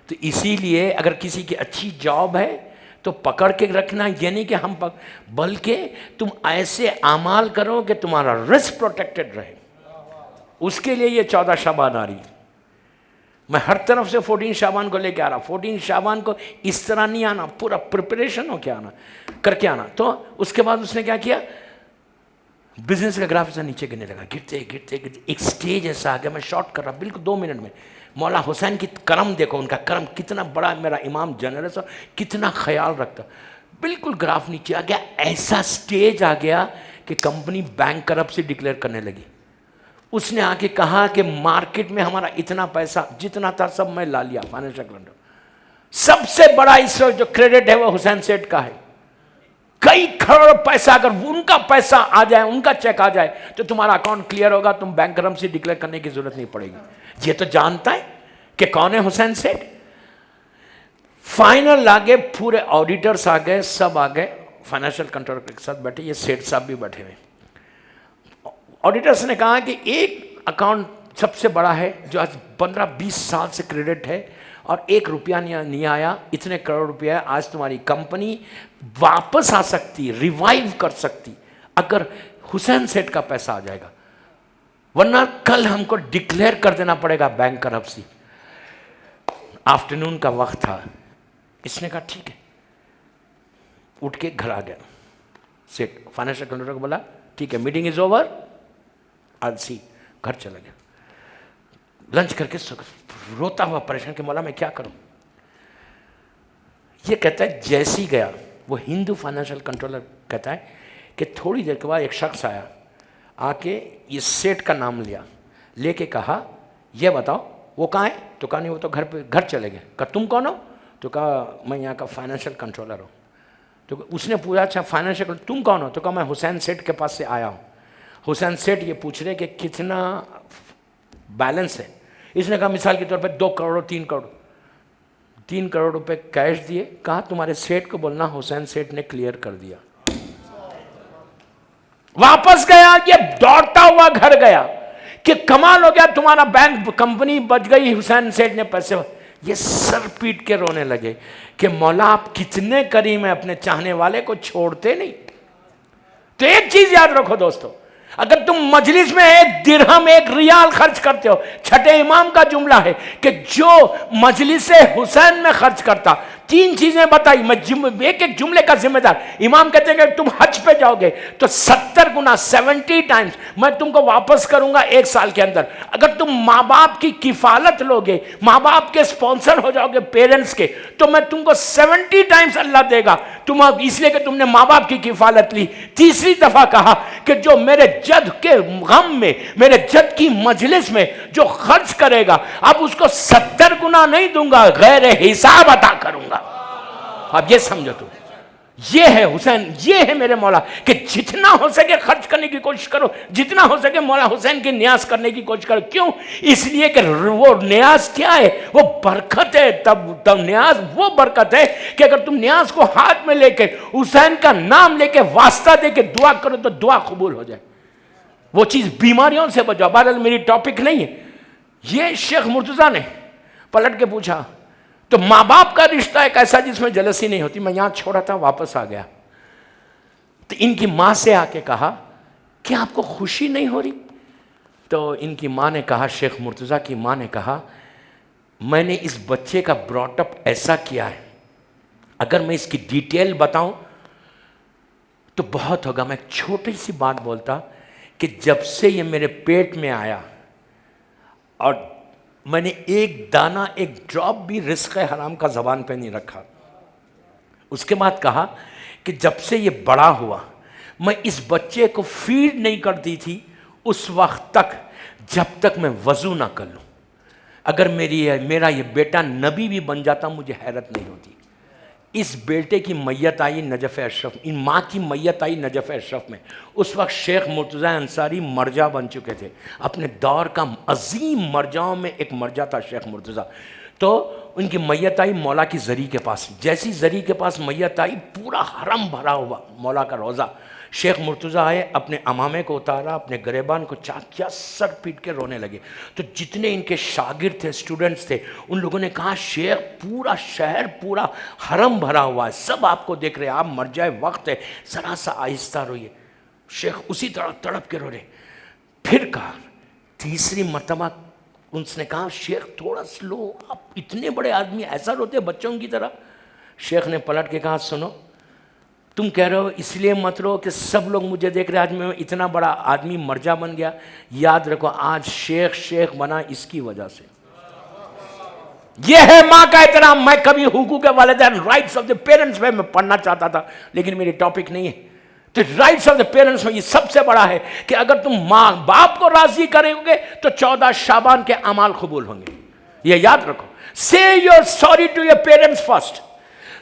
تو اسی لیے اگر کسی کی اچھی جاب ہے تو پکڑ کے رکھنا، یہ نہیں کہ ہم بلکہ تم ایسے اعمال کرو کہ تمہارا رزق پروٹیکٹڈ رہے۔ اس کے لیے یہ 14 شعبان آ رہی۔ میں ہر طرف سے 14 شعبان کو لے کے آ رہا۔ 14 شعبان کو اس طرح نہیں آنا، پورا پریپریشن ہو کے آنا، کر کے آنا۔ تو اس کے بعد اس نے کیا کیا، بزنس کا گراف ایسا نیچے گرنے لگا، گرتے گرتے گرتے ایک سٹیج ایسا آ گیا، میں شارٹ کر رہا بالکل 2 منٹ میں۔ مولا حسین کی کرم دیکھو، ان کا کرم کتنا بڑا، میرا امام جنرس اور کتنا خیال رکھتا، بالکل گراف نیچے آ گیا۔ ایسا سٹیج آ گیا کہ کمپنی بینک کرپسی ڈکلیئر کرنے لگی۔ اس نے آ کے کہا کہ مارکیٹ میں ہمارا اتنا پیسہ جتنا تھا سب میں لا لیا، فائنینشیل کنٹرول۔ سب سے بڑا اس وقت جو کریڈٹ ہے وہ حسین سیٹھ کا ہے۔ کئی کروڑ پیسہ، اگر ان کا پیسہ آ جائے، ان کا چیک آ جائے تو تمہارا اکاؤنٹ کلیئر ہوگا، تم بینک کرپسی ڈکلیئر کرنے کی ضرورت نہیں پڑے گی۔ یہ تو جانتا ہے کہ کون ہے حسین سیٹھ۔ فائنل آگے پورے آڈیٹرز آ گئے، سب آ گئے، فائنینشیل کنٹرول کے ساتھ بیٹھے، یہ سیٹھ صاحب بھی بیٹھے ہوئے۔ آڈیٹرز نے کہا کہ ایک اکاؤنٹ سب سے بڑا ہے جو آج 15-20 سال سے کریڈٹ ہے اور 1 روپیہ نہیں آیا, اتنے کروڑ روپیہ ہے, آج تمہاری کمپنی واپس آ سکتی, ریوائیو کر سکتی اگر حسین سیٹھ کا پیسہ آ جائے گا, ورنہ کل ہم کو ڈکلیئر کر دینا پڑے گا بینک کرپسی. آفٹرنون کا وقت تھا, اس نے کہا ٹھیک ہے, اٹھ کے گھر آ گیا. سیٹ فائنینشیل کنٹرولر کو بولا ٹھیک ہے میٹنگ از اوور, آل سی. گھر چلا گیا, لنچ کر کے روتا ہوا پریشان کہ مولا میں کیا کروں. یہ کہتا ہے جیسی گیا, وہ ہندو فائنینشیل کنٹرولر کہتا ہے کہ تھوڑی دیر کے بعد ایک شخص آیا, آ کے یہ سیٹ کا نام لیا, لے کے کہا یہ بتاؤ وہ کہاں ہے؟ تو کہا نہیں وہ تو گھر چلے گئے. کہا تم کون ہو؟ تو کہا میں یہاں کا فائنینشیل کنٹرولر ہوں. تو اس نے پوچھا اچھا فائنینشیل تم کون ہو؟ تو کہا میں حسین سیٹھ کے پاس سے آیا ہوں. حسین سیٹھ یہ پوچھ رہے کہ کتنا بیلنس ہے. اس نے کہا مثال کے طور پہ 2 کروڑ 3 کروڑ 3 کروڑ روپے کیش دیے. کہا تمہارے سیٹھ کو بولنا حسین سیٹھ نے کلیئر کر دیا. واپس گیا, یہ دوڑتا ہوا گھر گیا کہ کمال ہو گیا, تمہارا بینک کمپنی بچ گئی, حسین سیٹھ نے پیسے. یہ سر پیٹ کے رونے لگے کہ مولا آپ کتنے کریم ہیں, اپنے چاہنے والے کو چھوڑتے نہیں. تو ایک چیز یاد رکھو دوستو, اگر تم مجلس میں 1 درہم 1 ریال خرچ کرتے ہو, چھٹے امام کا جملہ ہے کہ جو مجلس حسین میں خرچ کرتا, 3 چیزیں بتائی, میں ایک جملے کا ذمہ دار. امام کہتے ہیں کہ تم حج پہ جاؤ گے تو 70 گنا 70 ٹائمز میں تم کو واپس کروں گا 1 سال کے اندر. اگر تم ماں باپ کی کفالت لو گے, ماں باپ کے سپانسر ہو جاؤ گے پیرنٹس کے, تو میں تم کو 70 ٹائمز اللہ دے گا. تم اس لیے کہ تم نے ماں باپ کی کفالت لی. تیسری دفعہ کہا کہ جو میرے جد کے غم میں, میرے جد کی مجلس میں جو خرچ کرے گا, اب اس کو 70 گنا نہیں دوں گا, غیر حساب عطا کروں گا. اب یہ سمجھو تو, یہ ہے حسین, یہ ہے میرے مولا کہ جتنا ہو سکے خرچ کرنے کی کوشش کرو, جتنا ہو سکے مولا حسین کی نیاز کرنے کی کوشش کرو. کیوں؟ اس لیے کہ وہ نیاز کیا ہے, وہ برکت ہے. تب نیاز وہ برکت ہے کہ اگر تم نیاز کو ہاتھ میں لے کے حسین کا نام لے کے واسطہ دے کے دعا کرو تو دعا قبول ہو جائے. وہ چیز بیماریوں سے بچاؤ. بہرحال میری ٹاپک نہیں ہے. یہ شیخ مرتضیٰ نے پلٹ کے پوچھا تو ماں باپ کا رشتہ ایک ایسا جس میں جلسی نہیں ہوتی. میں یہاں چھوڑا تھا, واپس آ گیا تو ان کی ماں سے آ کے کہا کہ آپ کو خوشی نہیں ہو رہی؟ تو ان کی ماں نے کہا, شیخ مرتضیٰ کی ماں نے کہا میں نے اس بچے کا براٹ اپ ایسا کیا ہے, اگر میں اس کی ڈیٹیل بتاؤں تو بہت ہوگا. میں ایک چھوٹی سی بات بولتا کہ جب سے یہ میرے پیٹ میں آیا اور میں نے ایک دانہ ایک ڈراپ بھی رزق حرام کا زبان پہ نہیں رکھا. اس کے بعد کہا کہ جب سے یہ بڑا ہوا میں اس بچے کو فیڈ نہیں کرتی تھی اس وقت تک جب تک میں وضو نہ کر لوں. اگر میرا یہ بیٹا نبی بھی بن جاتا مجھے حیرت نہیں ہوتی. اس بیٹے کی میت آئی نجف اشرف, ان ماں کی میت آئی نجف اشرف میں. اس وقت شیخ مرتضیٰ انصاری مرجع بن چکے تھے. اپنے دور کا عظیم مرجعوں میں ایک مرجع تھا شیخ مرتضیٰ. تو ان کی میت آئی مولا کی زری کے پاس. جیسی زری کے پاس میت آئی, پورا حرم بھرا ہوا مولا کا روضہ. شیخ مرتضیٰ آئے, اپنے امامے کو اتارا, اپنے گریبان کو چاک کیا, سر پیٹ کے رونے لگے. تو جتنے ان کے شاگرد تھے, اسٹوڈنٹس تھے, ان لوگوں نے کہا شیخ پورا شہر پورا حرم بھرا ہوا ہے, سب آپ کو دیکھ رہے ہیں, آپ مر جائے وقت ہے, ذرا سا آہستہ روئیے. شیخ اسی طرح تڑپ کے رو رہے. پھر کہا تیسری مرتبہ اس نے کہا شیخ تھوڑا سلو, آپ اتنے بڑے آدمی ایسا روتے بچوں کی طرح. شیخ نے پلٹ کے کہا سنو, تم کہہ رہے ہو اس لیے مت رو کہ سب لوگ مجھے دیکھ رہے, آج میں اتنا بڑا آدمی مرجع بن گیا. یاد رکھو آج شیخ بنا اس کی وجہ سے. یہ ہے ماں کا احترام. میں کبھی حقوق والدین, رائٹس آف دا پیرنٹس میں پڑھنا چاہتا تھا لیکن میری ٹاپک نہیں ہے. تو رائٹس آف دا پیرنٹس میں یہ سب سے بڑا ہے کہ اگر تم ماں باپ کو راضی کرو گے تو 14 شعبان کے اعمال قبول ہوں گے. یہ یاد رکھو. Say you're sorry to your parents first.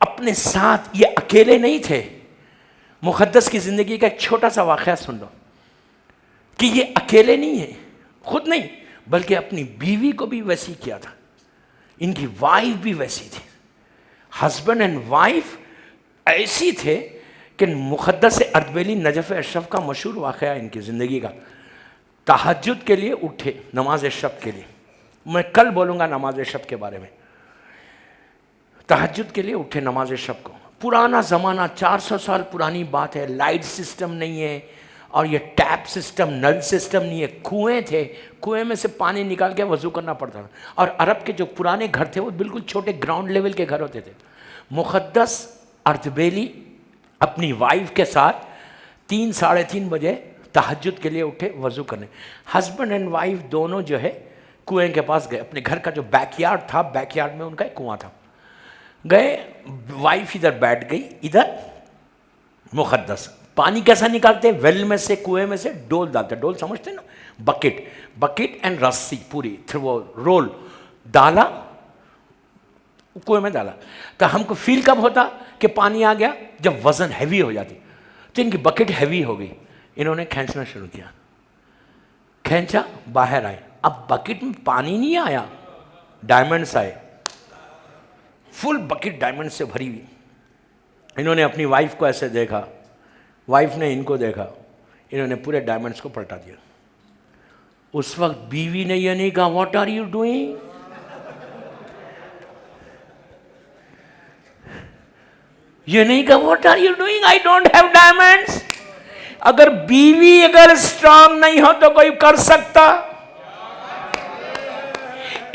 اپنے ساتھ، یہ اکیلے نہیں تھے. مقدس کی زندگی کا ایک چھوٹا سا واقعہ سن لو کہ یہ اکیلے نہیں ہیں، خود نہیں بلکہ اپنی بیوی کو بھی ویسی کیا تھا. ان کی وائف بھی ویسی تھی. ہسبینڈ اینڈ وائف ایسی تھے کہ مقدس اردبیلی نجف اشرف کا مشہور واقعہ ان کی زندگی کا. تہجد کے لیے اٹھے نماز شب کے لیے. میں کل بولوں گا نماز شب کے بارے میں. تہجد کے لیے اٹھے نماز شب کو. پرانا زمانہ، 400 سال پرانی بات ہے. لائٹ سسٹم نہیں ہے اور یہ ٹیپ سسٹم، نل سسٹم نہیں ہے. کنویں تھے، کنویں میں سے پانی نکال کے وضو کرنا پڑتا تھا. اور عرب کے جو پرانے گھر تھے وہ بالکل چھوٹے گراؤنڈ لیول کے گھر ہوتے تھے. مقدس اردبیلی اپنی وائف کے ساتھ 3 ساڑھے 3 بجے تہجد کے لیے اٹھے وضو کرنے. ہسبینڈ اینڈ وائف دونوں جو ہے کنویں کے پاس گئے. اپنے گھر کا جو بیک یارڈ تھا، بیک یارڈ میں ان کا ایک کنواں تھا. گئے، وائف ادھر بیٹھ گئی، ادھر مقدس. پانی کیسا نکالتے؟ ویل میں سے، کنویں میں سے ڈول ڈالتے. ڈول سمجھتے نا، بکٹ اینڈ رسی پوری وہ رول ڈالا، کنویں میں ڈالا. تو ہم کو فیل کب ہوتا کہ پانی آ گیا؟ جب وزن ہیوی ہو جاتی. تو ان کی بکٹ ہیوی ہو گئی. انہوں نے کھینچنا شروع کیا، کھینچا، باہر آئے. اب بکٹ میں پانی نہیں آیا، ڈائمنڈس آئے. فل بکٹ ڈائمنڈ سے بھری ہوئی. انہوں نے اپنی وائف کو ایسے دیکھا، وائف نے ان کو دیکھا. انہوں نے پورے ڈائمنڈس کو پلٹا دیا. اس وقت بیوی نے یہ نہیں کہا واٹ آر یو ڈوئنگ، یہ نہیں کہا what are you doing, I don't have diamonds. اگر بیوی اگر اسٹرانگ نہیں ہو تو کوئی کر سکتا؟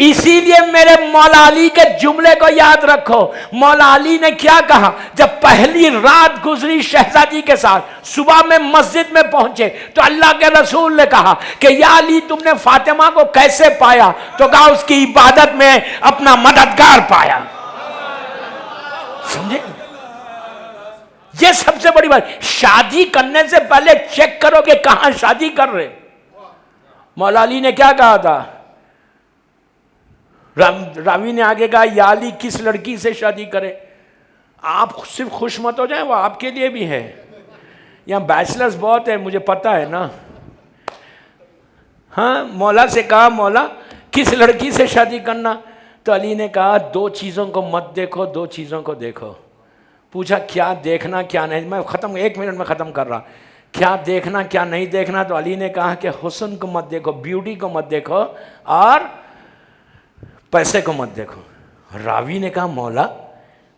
اسی لیے میرے مولا علی کے جملے کو یاد رکھو. مولا علی نے کیا کہا جب پہلی رات گزری شہزادی کے ساتھ؟ صبح میں مسجد میں پہنچے تو اللہ کے رسول نے کہا کہ یا علی تم نے فاطمہ کو کیسے پایا؟ تو کہا اس کی عبادت میں اپنا مددگار پایا. سمجھے؟ یہ سب سے بڑی بات. شادی کرنے سے پہلے چیک کرو کہ کہاں شادی کر رہے. مولا علی نے کیا کہا تھا؟ راوی نے آگے کہا یا علی کس لڑکی سے شادی کرے؟ آپ صرف خوش مت ہو جائیں، وہ آپ کے لیے بھی ہے. یہاں بیچلرز بہت ہیں، مجھے پتہ ہے نا. ہاں، مولا سے کہا مولا کس لڑکی سے شادی کرنا؟ تو علی نے کہا 2 چیزوں کو مت دیکھو، 2 چیزوں کو دیکھو. پوچھا کیا دیکھنا کیا نہیں؟ میں 1 منٹ میں ختم کر رہا. کیا دیکھنا کیا نہیں دیکھنا؟ تو علی نے کہا کہ حسن کو مت دیکھو، بیوٹی کو مت دیکھو، اور پیسے کو مت دیکھو. راوی نے کہا مولا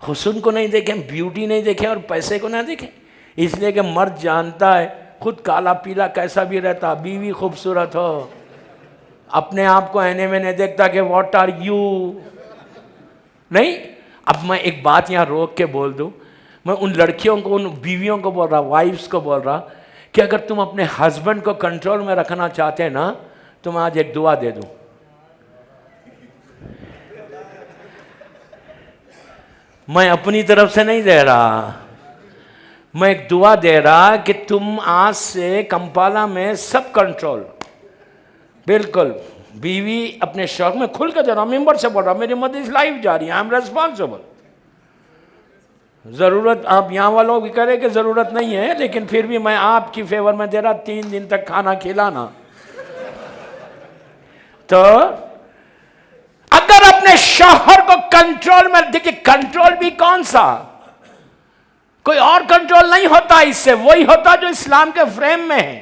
حسن کو نہیں دیکھیں، بیوٹی نہیں دیکھیں اور پیسے کو نہ دیکھیں؟ اس لیے کہ مرد جانتا ہے خود کالا پیلا کیسا بھی رہتا، بیوی خوبصورت ہو اپنے آپ کو آئینے میں نہیں دیکھتا کہ واٹ آر یو. نہیں، اب میں ایک بات یہاں روک کے بول دوں. میں ان لڑکیوں کو، ان بیویوں کو بول رہا، وائفز کو بول رہا کہ اگر تم اپنے ہسبینڈ کو کنٹرول میں رکھنا چاہتے نا تو میں آج ایک دعا دے دوں. میں اپنی طرف سے نہیں دے رہا، میں ایک دعا دے رہا کہ تم آج سے کمپالا میں سب کنٹرول بالکل. بیوی اپنے شوق میں کھل کے دے رہا، ممبر سے بول رہا میری مدد لائف جا رہی ہے، آئی ایم ریسپانسبل. ضرورت آپ یہاں والوں بھی کرے کہ ضرورت نہیں ہے، لیکن پھر بھی میں آپ کی فیور میں دے رہا 3 دن تک کھانا کھلانا. تو اگر اپنے شوہر کو کنٹرول میں، دیکھیں کنٹرول بھی کون سا، کوئی اور کنٹرول نہیں ہوتا اس سے، وہی ہوتا جو اسلام کے فریم میں ہے.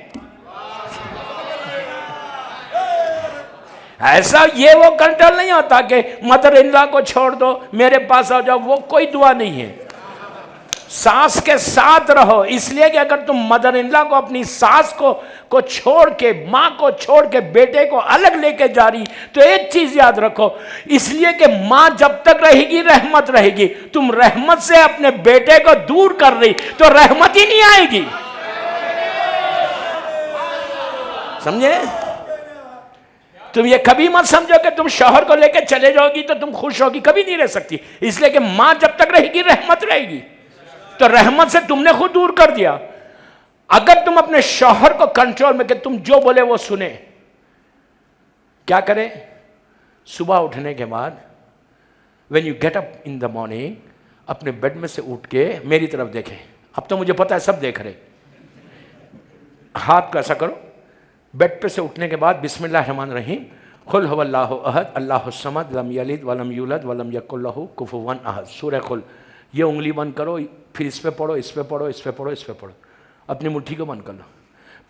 ایسا یہ وہ کنٹرول نہیں ہوتا کہ مدر ان لا کو چھوڑ دو میرے پاس آ جاؤ، وہ کوئی دعا نہیں ہے. ساس کے ساتھ رہو، اس لیے کہ اگر تم مدر ان لا کو، اپنی ساس کو چھوڑ کے، ماں کو چھوڑ کے بیٹے کو الگ لے کے جا رہی، تو ایک چیز یاد رکھو، اس لیے کہ ماں جب تک رہے گی رحمت رہے گی. تم رحمت سے اپنے بیٹے کو دور کر رہی تو رحمت ہی نہیں آئے گی. سمجھے؟ تم یہ کبھی مت سمجھو کہ تم شوہر کو لے کے چلے جاؤ گی تو تم خوش ہوگی، کبھی نہیں رہ سکتی. اس لیے کہ ماں جب تک رہے گی رحمت رہے گی. تو رحمت سے تم نے خود دور کر دیا. اگر تم اپنے شوہر کو کنٹرول میں، کہ تم جو بولے وہ سنے، کیا کرے؟ صبح اٹھنے کے بعد when you get up in the morning اپنے بیڈ میں سے اٹھ کے میری طرف دیکھیں. اب تو مجھے پتا ہے سب دیکھ رہے. ہاتھ کو ایسا کرو. بیڈ پہ سے اٹھنے کے بعد بسم اللہ الرحمن الرحیم قل هو اللہ احد اللہ الصمد لم یلد ولم یولد ولم یکن لہ کفوا احد. سورہ قل یہ انگلی بند کرو, پھر اس پہ پڑھو, اس پہ پڑھو, اس پہ پڑھو, اس پہ پڑھو. اپنی مٹھی کو بند کر لو.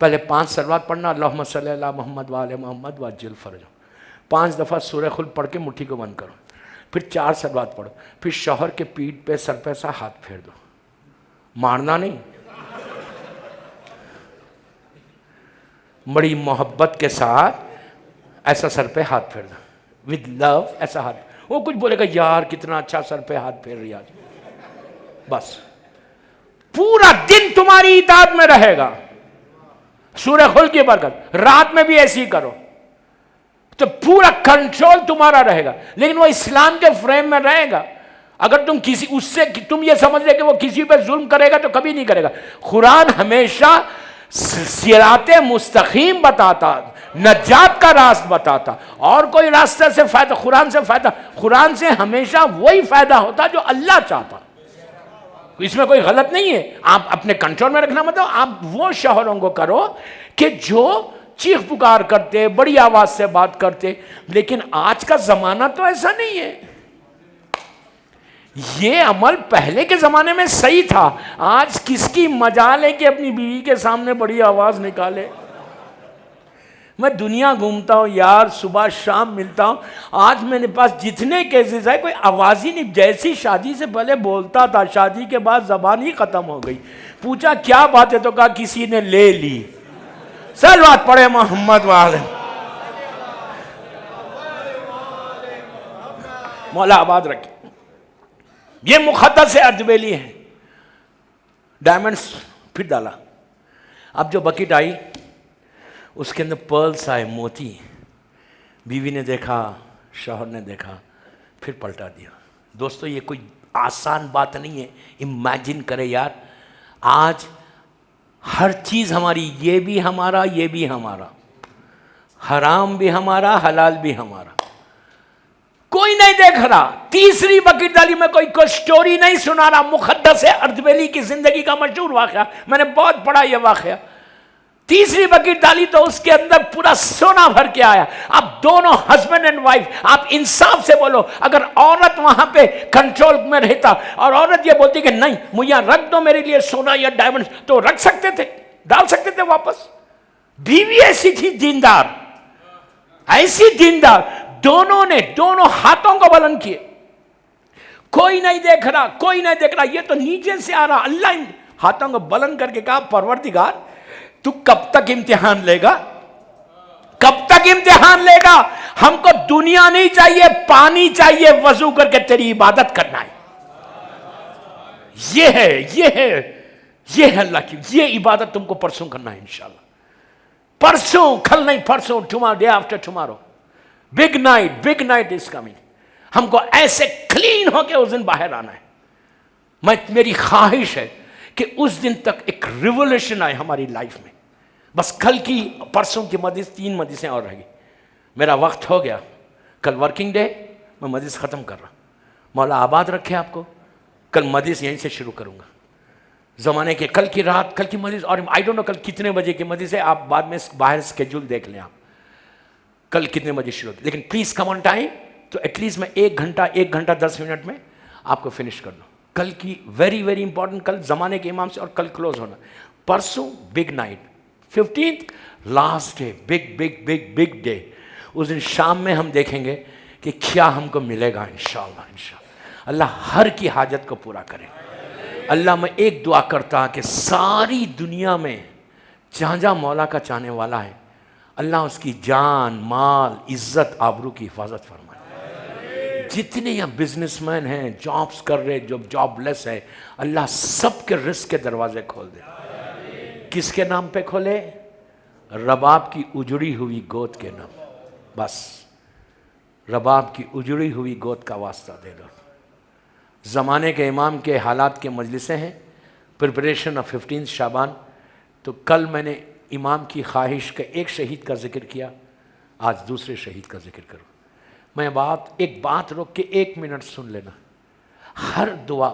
پہلے 5 صلوات پڑھنا, اللہم صلی اللہ محمد وعلی محمد وعجل فرجہ. 5 دفعہ سورہ قل پڑھ کے مٹھی کو بند کرو. پھر 4 صلوات پڑھو. پھر شوہر کے پیٹھ پہ سر پہ سا ہاتھ پھیر دو. مارنا نہیں, بڑی محبت کے ساتھ ایسا سر پہ ہاتھ پھیر دو, ود لو ایسا ہاتھ. وہ کچھ بولے گا یار کتنا اچھا سر پہ ہاتھ پھیر رہی آج. بس پورا دن تمہاری اطاعت میں رہے گا. سورہ قل کی برکت. رات میں بھی ایسی ہی کرو تو پورا کنٹرول تمہارا رہے گا. لیکن وہ اسلام کے فریم میں رہے گا. اگر تم کسی اس سے تم یہ سمجھ لے کہ وہ کسی پہ ظلم کرے گا تو کبھی نہیں کرے گا. قرآن ہمیشہ صراط مستقیم بتاتا, نجات کا راست بتاتا, اور کوئی راستہ سے فائدہ قرآن سے فائدہ. قرآن سے ہمیشہ وہی فائدہ ہوتا جو اللہ چاہتا. اس میں کوئی غلط نہیں ہے. آپ اپنے کنٹرول میں رکھنا مطلب آپ وہ شوہروں کو کرو کہ جو چیخ پکار کرتے, بڑی آواز سے بات کرتے. لیکن آج کا زمانہ تو ایسا نہیں ہے. یہ عمل پہلے کے زمانے میں صحیح تھا. آج کس کی مجال ہے کہ اپنی بیوی کے سامنے بڑی آواز نکالے. میں دنیا گھومتا ہوں یار, صبح شام ملتا ہوں. آج میرے پاس جتنے کیسز ہے کوئی آواز ہی نہیں. جیسی شادی سے پہلے بولتا تھا, شادی کے بعد زبان ہی ختم ہو گئی. پوچھا کیا بات ہے تو کہا کسی نے لے لی. صلوات پڑھے محمد والے. مولا آباد رکھے. یہ مقدس اردبیلی ہے. ڈائمنڈز پھر ڈالا. اب جو بکیٹ آئی اس کے اندر پرلز آئے, موتی. بیوی نے دیکھا, شوہر نے دیکھا, پھر پلٹا دیا. دوستو یہ کوئی آسان بات نہیں ہے. امیجن کرے یار, آج ہر چیز ہماری, یہ بھی ہمارا, یہ بھی ہمارا, حرام بھی ہمارا, حلال بھی ہمارا. کوئی نہیں دیکھ رہا. تیسری بکیٹ ڈالی. میں کوئی سٹوری نہیں سنا رہا, مقدس اردبیلی کی زندگی کا مشہور واقعہ, میں نے بہت پڑھا یہ واقعہ. تیسری بکیٹ ڈالی تو اس کے اندر پورا سونا بھر کے آیا. اب دونوں ہسبینڈ اینڈ وائف, آپ انصاف سے بولو, اگر عورت وہاں پہ کنٹرول میں رہتا اور عورت یہ بولتی کہ نہیں مجھے رکھ دو میرے لیے سونا یا ڈائمنڈ, تو رکھ سکتے تھے, ڈال سکتے تھے واپس. بیوی ایسی تھی دیندار, ایسی دیندار. دونوں نے دونوں ہاتھوں کو بلند کیے. کوئی نہیں دیکھ رہا, کوئی نہیں دیکھ رہا. یہ تو نیچے سے آ رہا. اللہ ہاتھوں کو بلند کر کے کہا پروردگار تو کب تک امتحان لے گا, کب تک امتحان لے گا. ہم کو دنیا نہیں چاہیے, پانی چاہیے, وضو کر کے تیری عبادت کرنا ہے. یہ ہے, یہ ہے, یہ ہے اللہ کی. یہ عبادت تم کو پرسوں کرنا ہے انشاءاللہ. پرسوں, کل نہیں پرسوں, tomorrow, day after tomorrow. Big night, big night is coming. ہم کو ایسے کلین ہو کے اس دن باہر آنا ہے. میری خواہش ہے کہ اس دن تک ایک ریولیوشن آئے ہماری لائف میں. بس کل کی پرسوں کی مجلس, 3 مجلسیں اور رہ گئی. میرا وقت ہو گیا. کل ورکنگ ڈے, میں مجلس ختم کر رہا. مولا آباد رکھے آپ کو. کل مجلس یہیں سے شروع کروں گا. زمانے کے کل کی رات, کل کی مجلس, اور آئی ڈونٹ نو کل کتنے بجے کی مجلس ہے. آپ بعد میں باہر اسکیجول دیکھ لیں آپ کل کتنے بجے شروع ہوتی. لیکن پلیز کم آن ٹائم. تو ایٹ لیسٹ میں 1 گھنٹہ 10 منٹ میں آپ کو فنش کر دوں. کل کی ویری ویری امپورٹنٹ, کل زمانے کے امام سے, اور کل کلوز ہونا. پرسوں big night, 15th last day, big big big big day. اس دن شام میں ہم دیکھیں گے کہ کیا ہم کو ملے گا انشاءاللہ. انشاءاللہ اللہ ہر کی حاجت کو پورا کرے. اللہ میں ایک دعا کرتا کہ ساری دنیا میں جہاں جہاں مولا کا چاہنے والا ہے, اللہ اس کی جان, مال, عزت, آبرو کی حفاظت فرمائے. جتنے یہاں بزنس مین ہیں, جابس کر رہے, جو جاب لیس ہے, اللہ سب کے رزق کے دروازے کھول دے. کس کے نام پہ کھولے؟ رباب کی اجڑی ہوئی گود کے نام. بس رباب کی اجڑی ہوئی گود کا واسطہ دے دو. زمانے کے امام کے حالات کے مجلسیں ہیں, پریپریشن آف 15 شعبان. تو کل میں نے امام کی خواہش کا ایک شہید کا ذکر کیا, آج دوسرے شہید کا ذکر کروں. میں ایک بات روک کے 1 منٹ سن لینا. ہر دعا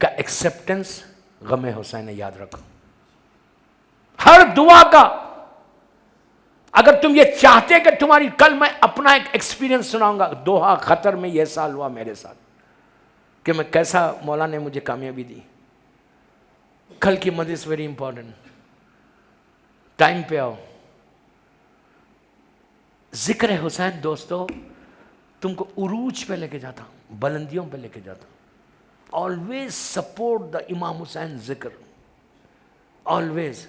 کا ایکسیپٹنس غم حسین ہے، یاد رکھو، ہر دعا کا. اگر تم یہ چاہتے کہ تمہاری، کل میں اپنا ایک ایکسپیرینس سناؤں گا. دوحہ قطر میں یہ سال ہوا میرے ساتھ کہ میں کیسا مولا نے مجھے کامیابی دی. کل کی مجلس ویری امپورٹنٹ. ٹائم پہ آؤ. ذکر حسین دوستو تم کو عروج پہ لے کے جاتا ہوں، بلندیوں پہ لے کے جاتا ہوں. آلویز سپورٹ دا امام حسین ذکر، آلویز.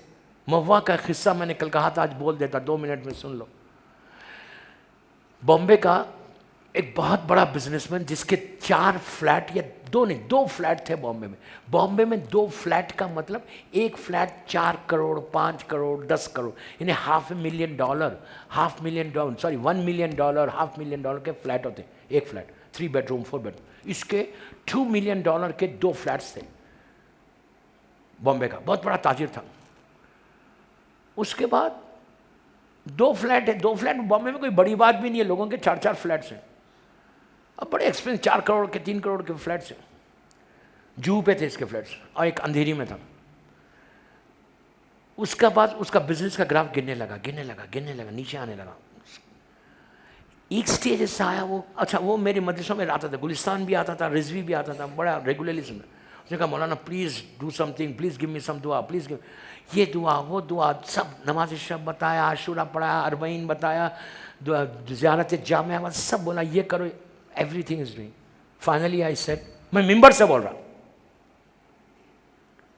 موا کا قصہ میں نے کل کہا تھا، آج بول دیتا، 2 منٹ میں سن لو. بامبے کا ایک بہت بڑا بزنس مین جس کے 4 فلیٹ یا 2 نہیں 2 فلیٹ تھے بامبے میں. بامبے میں 2 فلیٹ کا مطلب ایک فلیٹ 4 کروڑ 5 کروڑ 10 کروڑ، یعنی $500,000 $1 million $500,000 کے فلیٹ ہوتے. ایک flat 3 bed room 4 bed room. اس کے $2 million کے 2 فلیٹس تھے. بامبے کا بہت بڑا تاجر تھا. اس کے بعد 2 فلیٹ ہے. 2 فلیٹ بامبے میں کوئی بڑی بات بھی نہیں ہے، لوگوں کے 4 فلیٹس ہیں. اب بڑے ایکسپینس 4 کروڑ کے 3 کروڑ کے فلیٹس ہیں. جوہو پہ تھے اس کے فلیٹس، اور ایک اندھیری میں تھا. اس کے بعد اس کا بزنس کا گراف گرنے لگا نیچے آنے لگا. ایک سٹیج سے آیا وہ، اچھا وہ میری مجلسوں میں آتا تھا، گلستان بھی آتا تھا، رضوی بھی آتا تھا، بڑا ریگولرلی سنا. اس نے کہا مولانا please do something, please give me some دعا، پلیز گیو. یہ دعا وہ دعا سب، نماز شب بتایا، عاشورہ پڑھایا، 40 بتایا، زیارت جامعہ سب بولا، یہ کرو. Every thing is doing. Finally I said, میں ممبر سے بول رہا،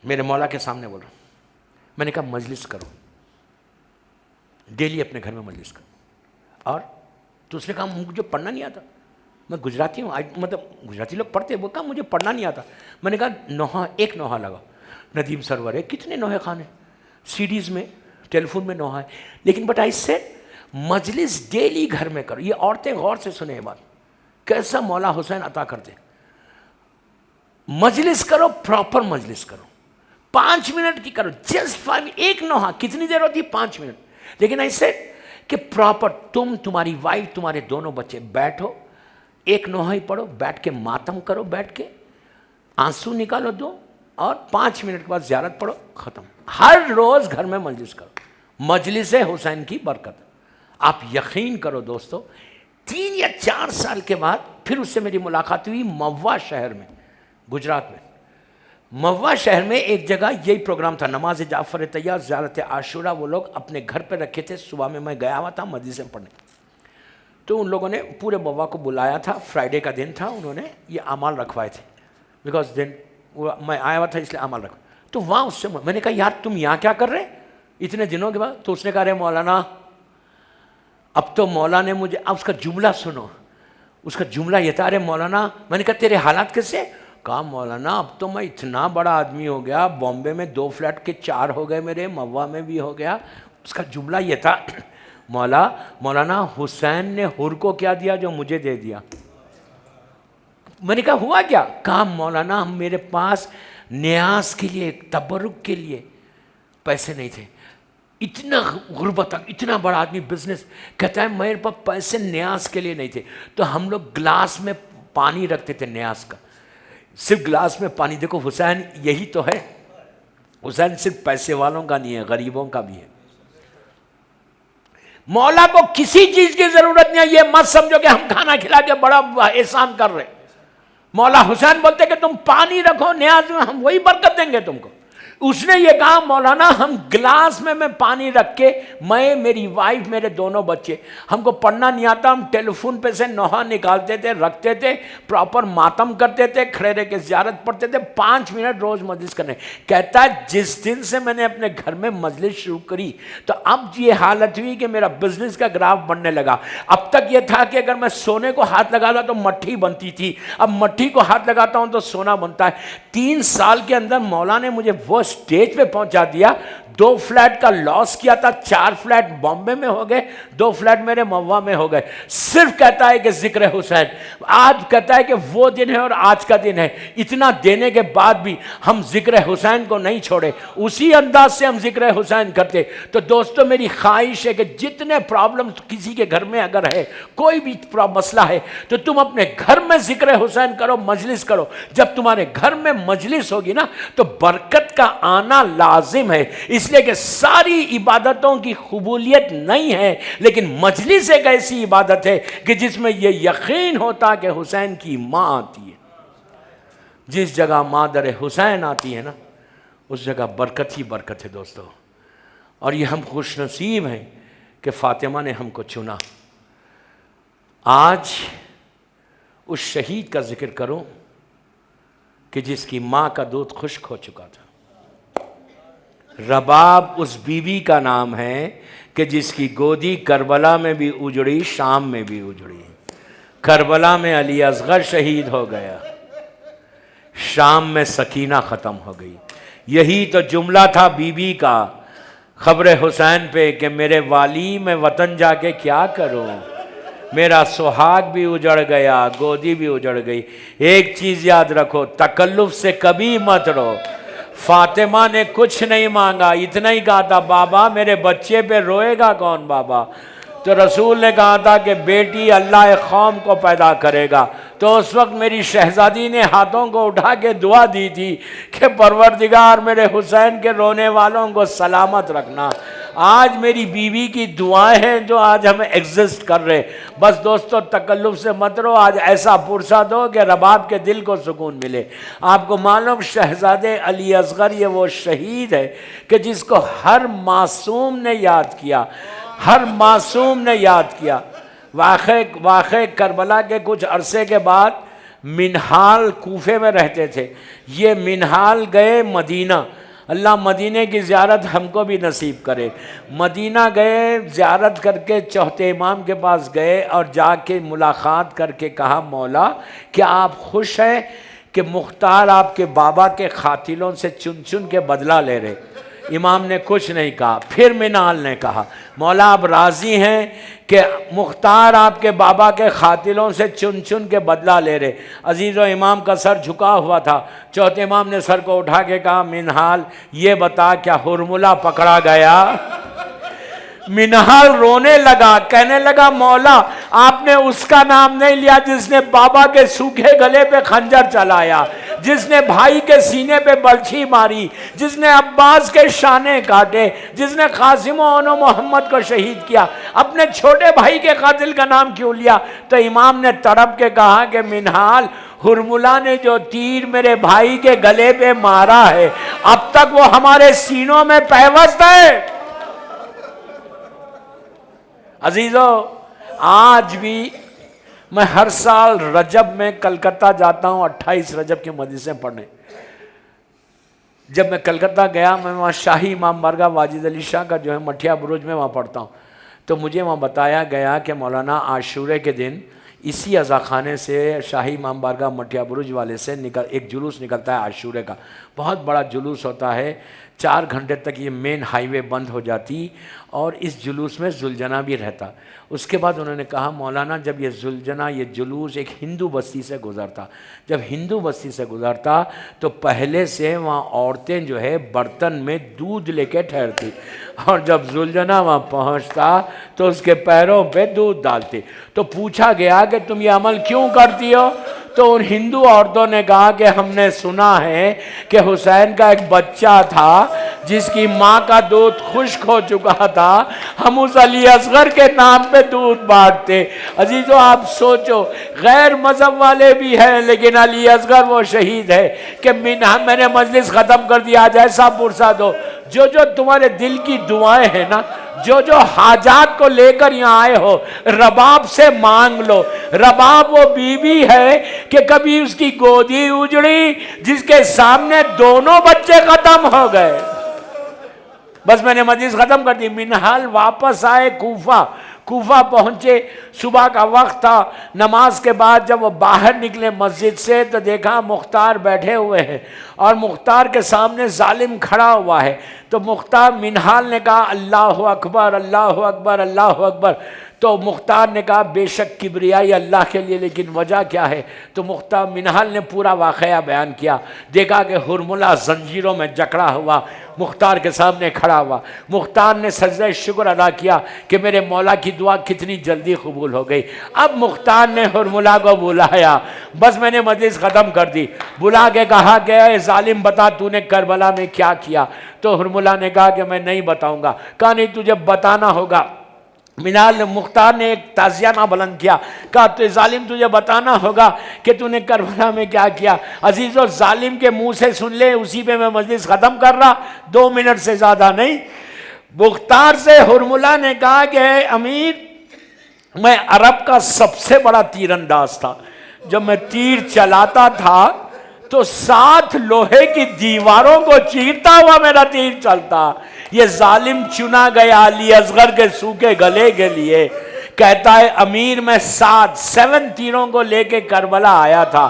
میرے مولا کے سامنے بول رہا. میں نے کہا مجلس کرو، ڈیلی اپنے گھر میں مجلس کرو. اور تو اس نے کہا مجھے پڑھنا نہیں آتا، میں گجراتی ہوں، مطلب گجراتی لوگ پڑھتے. وہ کہا مجھے پڑھنا نہیں آتا. میں نے کہا ایک نوحہ لگاؤ. ندیم سرور ہے، کتنے نوحے خانے سیڈیز میں، ٹیلی فون میں نوحہ ہے. لیکن بٹ آئی سیڈ مجلس ڈیلی گھر میں کرو. یہ عورتیں غور سے سنیں یہ بات، کیسا مولا حسین عطا کرتے. مجلس کرو، پراپر مجلس کرو، 5 منٹ کی کرو، جسٹ 5. ایک نوحہ کتنی دیر ہوتی؟ 5 منٹ. لیکن ایسے کہ پراپر تم، تمہاری وائف، تمہارے دونوں بچے بیٹھو، ایک نوحہ ہی پڑھو، بیٹھ کے ماتم کرو، بیٹھ کے آنسو نکالو دو، اور 5 منٹ کے بعد زیارت پڑھو، ختم. ہر روز گھر میں مجلس کرو. مجلس حسین کی برکت. آپ یقین کرو دوستو، 3 یا 4 سال کے بعد پھر اس سے میری ملاقات ہوئی موا شہر میں، گجرات میں. موا شہر میں ایک جگہ یہی پروگرام تھا، نماز جعفر طیار، زیارت عاشورہ. وہ لوگ اپنے گھر پہ رکھے تھے. صبح میں گیا ہوا تھا مجلسیں پڑھنے. تو ان لوگوں نے پورے موا کو بلایا تھا. فرائیڈے کا دن تھا، انہوں نے یہ اعمال رکھوائے تھے. بیکاز دن میں آیا ہوا تھا اس لیے اعمال رکھا. تو وہاں اس سے میں نے کہا یار تم یہاں کیا کر رہے اتنے دنوں کے بعد؟ تو اس نے کہا رہے مولانا اب تو مولا نے مجھے، اب اس کا جملہ سنو. اس کا جملہ یہ تھا، ارے مولانا، میں نے کہا تیرے حالات کیسے؟ کہا مولانا اب تو میں اتنا بڑا آدمی ہو گیا، بامبے میں 2 فلیٹ کے 4 ہو گئے میرے، موا میں بھی ہو گیا. اس کا جملہ یہ تھا، مولانا حسین نے حر کو کیا دیا جو مجھے دے دیا. میں نے کہا ہوا کیا؟ کہا مولانا میرے پاس نیاز کے لیے، تبرک کے لیے پیسے نہیں تھے. اتنا غربت، اتنا بڑا آدمی بزنس، کہتا ہے میرے پاس پیسے نیاز کے لیے نہیں تھے. تو ہم لوگ گلاس میں پانی رکھتے تھے نیاز کا، صرف گلاس میں پانی. دیکھو حسین یہی تو ہے، حسین صرف پیسے والوں کا نہیں ہے، غریبوں کا بھی ہے. مولا کو کسی چیز کی ضرورت نہیں ہے. یہ مت سمجھو کہ ہم کھانا کھلا کے بڑا احسان کر رہے. مولا حسین بولتے کہ تم پانی رکھو نیاز میں، ہم وہی برکت دیں گے تم کو. اس نے یہ کہا مولانا ہم گلاس میں پانی رکھ کے، میں، میری وائف، میرے دونوں بچے، ہم کو پڑھنا نہیں آتا، ہم ٹیلی فون پہ سے نوحہ نکالتے تھے، رکھتے تھے، پراپر ماتم کرتے تھے، کھڑے رہ کے زیارت پڑھتے تھے، 5 منٹ روز مجلس کرنے. کہتا ہے جس دن سے میں نے اپنے گھر میں مجلس شروع کری تو اب یہ حالت ہوئی کہ میرا بزنس کا گراف بڑھنے لگا. اب تک یہ تھا کہ اگر میں سونے کو ہاتھ لگاتا تو مٹھی بنتی تھی، اب مٹھی کو ہاتھ لگاتا ہوں تو سونا بنتا ہے. 3 سال کے اندر مولا نے مجھے وہ اسٹیج پہ پہنچا دیا 2 فلیٹ کا لاس کیا تھا، 4 فلیٹ بامبے میں ہو گئے، 2 فلیٹ میرے موا میں ہو گئے. صرف کہتا ہے کہ ذکر حسین. آج کہتا ہے کہ وہ دن ہے اور آج کا دن ہے. اتنا دینے کے بعد بھی ہم ذکر حسین کو نہیں چھوڑے، اسی انداز سے ہم ذکر حسین کرتے. تو دوستو میری خواہش ہے کہ جتنے پرابلم کسی کے گھر میں اگر ہے، کوئی بھی مسئلہ ہے، تو تم اپنے گھر میں ذکر حسین کرو، مجلس کرو. جب تمہارے گھر میں مجلس ہوگی نا تو برکت کا آنا لازم ہے. اس لیے کہ ساری عبادتوں کی قبولیت نہیں ہے، لیکن مجلس ایک ایسی عبادت ہے کہ جس میں یہ یقین ہوتا کہ حسین کی ماں آتی ہے. جس جگہ مادر حسین آتی ہے نا اس جگہ برکت ہی برکت ہے دوستو. اور یہ ہم خوش نصیب ہیں کہ فاطمہ نے ہم کو چنا. آج اس شہید کا ذکر کروں کہ جس کی ماں کا دودھ خشک ہو چکا تھا. رباب اس بیوی کا نام ہے کہ جس کی گودی کربلا میں بھی اجڑی، شام میں بھی اجڑی. کربلا میں علی اصغر شہید ہو گیا، شام میں سکینہ ختم ہو گئی. یہی تو جملہ تھا بی بی کا خبر حسین پہ کہ میرے والی میں وطن جا کے کیا کروں، میرا سہاگ بھی اجڑ گیا، گودی بھی اجڑ گئی. ایک چیز یاد رکھو، تکلف سے کبھی مت رو. فاطمہ نے کچھ نہیں مانگا، اتنا ہی کہا تھا بابا میرے بچے پہ روئے گا کون بابا؟ تو رسول نے کہا تھا کہ بیٹی اللہ قوم کو پیدا کرے گا. تو اس وقت میری شہزادی نے ہاتھوں کو اٹھا کے دعا دی تھی کہ پروردگار میرے حسین کے رونے والوں کو سلامت رکھنا. آج میری بیوی کی دعائیں ہیں جو آج ہمیں ایگزسٹ کر رہے. بس دوستو تکلف سے مت رو، آج ایسا پرسہ دو کہ رباب کے دل کو سکون ملے. آپ کو معلوم شہزادے علی اصغر یہ وہ شہید ہے کہ جس کو ہر معصوم نے یاد کیا، ہر معصوم نے یاد کیا. واقع کربلا کے کچھ عرصے کے بعد منہال کوفے میں رہتے تھے. یہ منہال گئے مدینہ. اللہ مدینہ کی زیارت ہم کو بھی نصیب کرے. مدینہ گئے، زیارت کر کے چوتھے امام کے پاس گئے اور جا کے ملاقات کر کے کہا مولا کیا آپ خوش ہیں کہ مختار آپ کے بابا کے قاتلوں سے چن چن کے بدلہ لے رہے؟ امام نے کچھ نہیں کہا. پھر منال نے کہا مولا آپ راضی ہیں کہ مختار آپ کے بابا کے قاتلوں سے چن چن کے بدلہ لے رہے؟ عزیز و امام کا سر جھکا ہوا تھا. چوتھے امام نے سر کو اٹھا کے کہا منہال یہ بتا کیا ہرملہ پکڑا گیا؟ منہال رونے لگا، کہنے لگا مولا آپ نے اس کا نام نہیں لیا جس نے بابا کے سوکھے گلے پہ خنجر چلایا، جس نے بھائی کے سینے پہ برچھی ماری، جس نے عباس کے شانے کاٹے، جس نے قاسم و محمد کو شہید کیا. اپنے چھوٹے بھائی کے قاتل کا نام کیوں لیا؟ تو امام نے تڑپ کے کہا کہ منہال ہرملہ نے جو تیر میرے بھائی کے گلے پہ مارا ہے اب تک وہ ہمارے سینوں میں پیوست ہے. عزیزو آج بھی میں ہر سال رجب میں کلکتہ جاتا ہوں 28 رجب کے مجلسیں پڑھنے. جب میں کلکتہ گیا میں وہاں شاہی امام بارگاہ واجد علی شاہ کا جو ہے مٹھیا بروج میں وہاں پڑھتا ہوں. تو مجھے وہاں بتایا گیا کہ مولانا عاشورے کے دن اسی عزا خانے سے شاہی امام بارگاہ مٹھیا بروج والے سے ایک جلوس نکلتا ہے عاشورے کا. بہت بڑا جلوس ہوتا ہے، 4 گھنٹے تک یہ مین ہائی وے بند ہو جاتی اور اس جلوس میں ذوالجناح بھی رہتا. اس کے بعد انہوں نے کہا مولانا جب یہ ذوالجناح یہ جلوس ایک ہندو بستی سے گزرتا، جب ہندو بستی سے گزرتا تو پہلے سے وہاں عورتیں جو ہے برتن میں دودھ لے کے ٹھہرتی اور جب ذوالجناح وہاں پہنچتا تو اس کے پیروں پہ دودھ ڈالتی. تو پوچھا گیا کہ تم یہ عمل کیوں کرتی ہو؟ تو ان ہندو عورتوں نے کہا کہ ہم نے سنا ہے کہ حسین کا ایک بچہ تھا جس کی ماں کا دودھ خشک ہو چکا تھا، ہم اس علی اصغر کے نام پہ دودھ بانٹتے. عزیزو آپ سوچو غیر مذہب والے بھی ہیں لیکن علی اصغر وہ شہید ہے کہ میں نے مجلس ختم کر دیا. آج ایسا پرسہ دو جو تمہارے دل کی دعائیں ہیں نا، جو حاجات کو لے کر یہاں آئے ہو رباب سے مانگ لو. رباب وہ بیوی ہے کہ کبھی اس کی گودی اجڑی جس کے سامنے دونوں بچے ختم ہو گئے. بس میں نے مجلس ختم کر دی. منہال واپس آئے کوفہ. کوفہ پہنچے، صبح کا وقت تھا، نماز کے بعد جب وہ باہر نکلے مسجد سے تو دیکھا مختار بیٹھے ہوئے ہیں اور مختار کے سامنے ظالم کھڑا ہوا ہے۔ تو مختار منہال نے کہا اللہ اکبر اللہ اکبر اللہ اکبر۔ تو مختار نے کہا بے شک کبریائی اللہ کے لیے، لیکن وجہ کیا ہے؟ تو مختار منہال نے پورا واقعہ بیان کیا۔ دیکھا کہ ہرملہ زنجیروں میں جکڑا ہوا مختار کے سامنے کھڑا ہوا۔ مختار نے سجدہ شکر ادا کیا کہ میرے مولا کی دعا کتنی جلدی قبول ہو گئی۔ اب مختار نے ہرملہ کو بلایا، بس میں نے مجلس ختم کر دی، بلا کے کہا کہ اے ظالم بتا تو نے کربلا میں کیا کیا؟ تو ہرملہ نے کہا کہ میں نہیں بتاؤں گا۔ کہا نہیں تجھے بتانا ہوگا۔ مختار نے ایک تعزیہ بلند کیا، کہا تو ظالم تجھے بتانا ہوگا کہ تو نے کربلا میں کیا کیا۔ عزیزو ظالم کے منہ سے سن لے، اسی پہ میں مجلس ختم کر رہا، 2 منٹ سے زیادہ نہیں۔ مختار سے ہرملہ نے کہا کہ اے امیر، میں عرب کا سب سے بڑا تیر انداز تھا، جب میں تیر چلاتا تھا تو 7 لوہے کی دیواروں کو چیرتا ہوا میرا تیر چلتا۔ یہ ظالم چنا گیا علی اصغر کے سوکھے گلے کے لیے، کہتا ہے امیر میں 7 تیروں کو لے کے کربلا آیا تھا،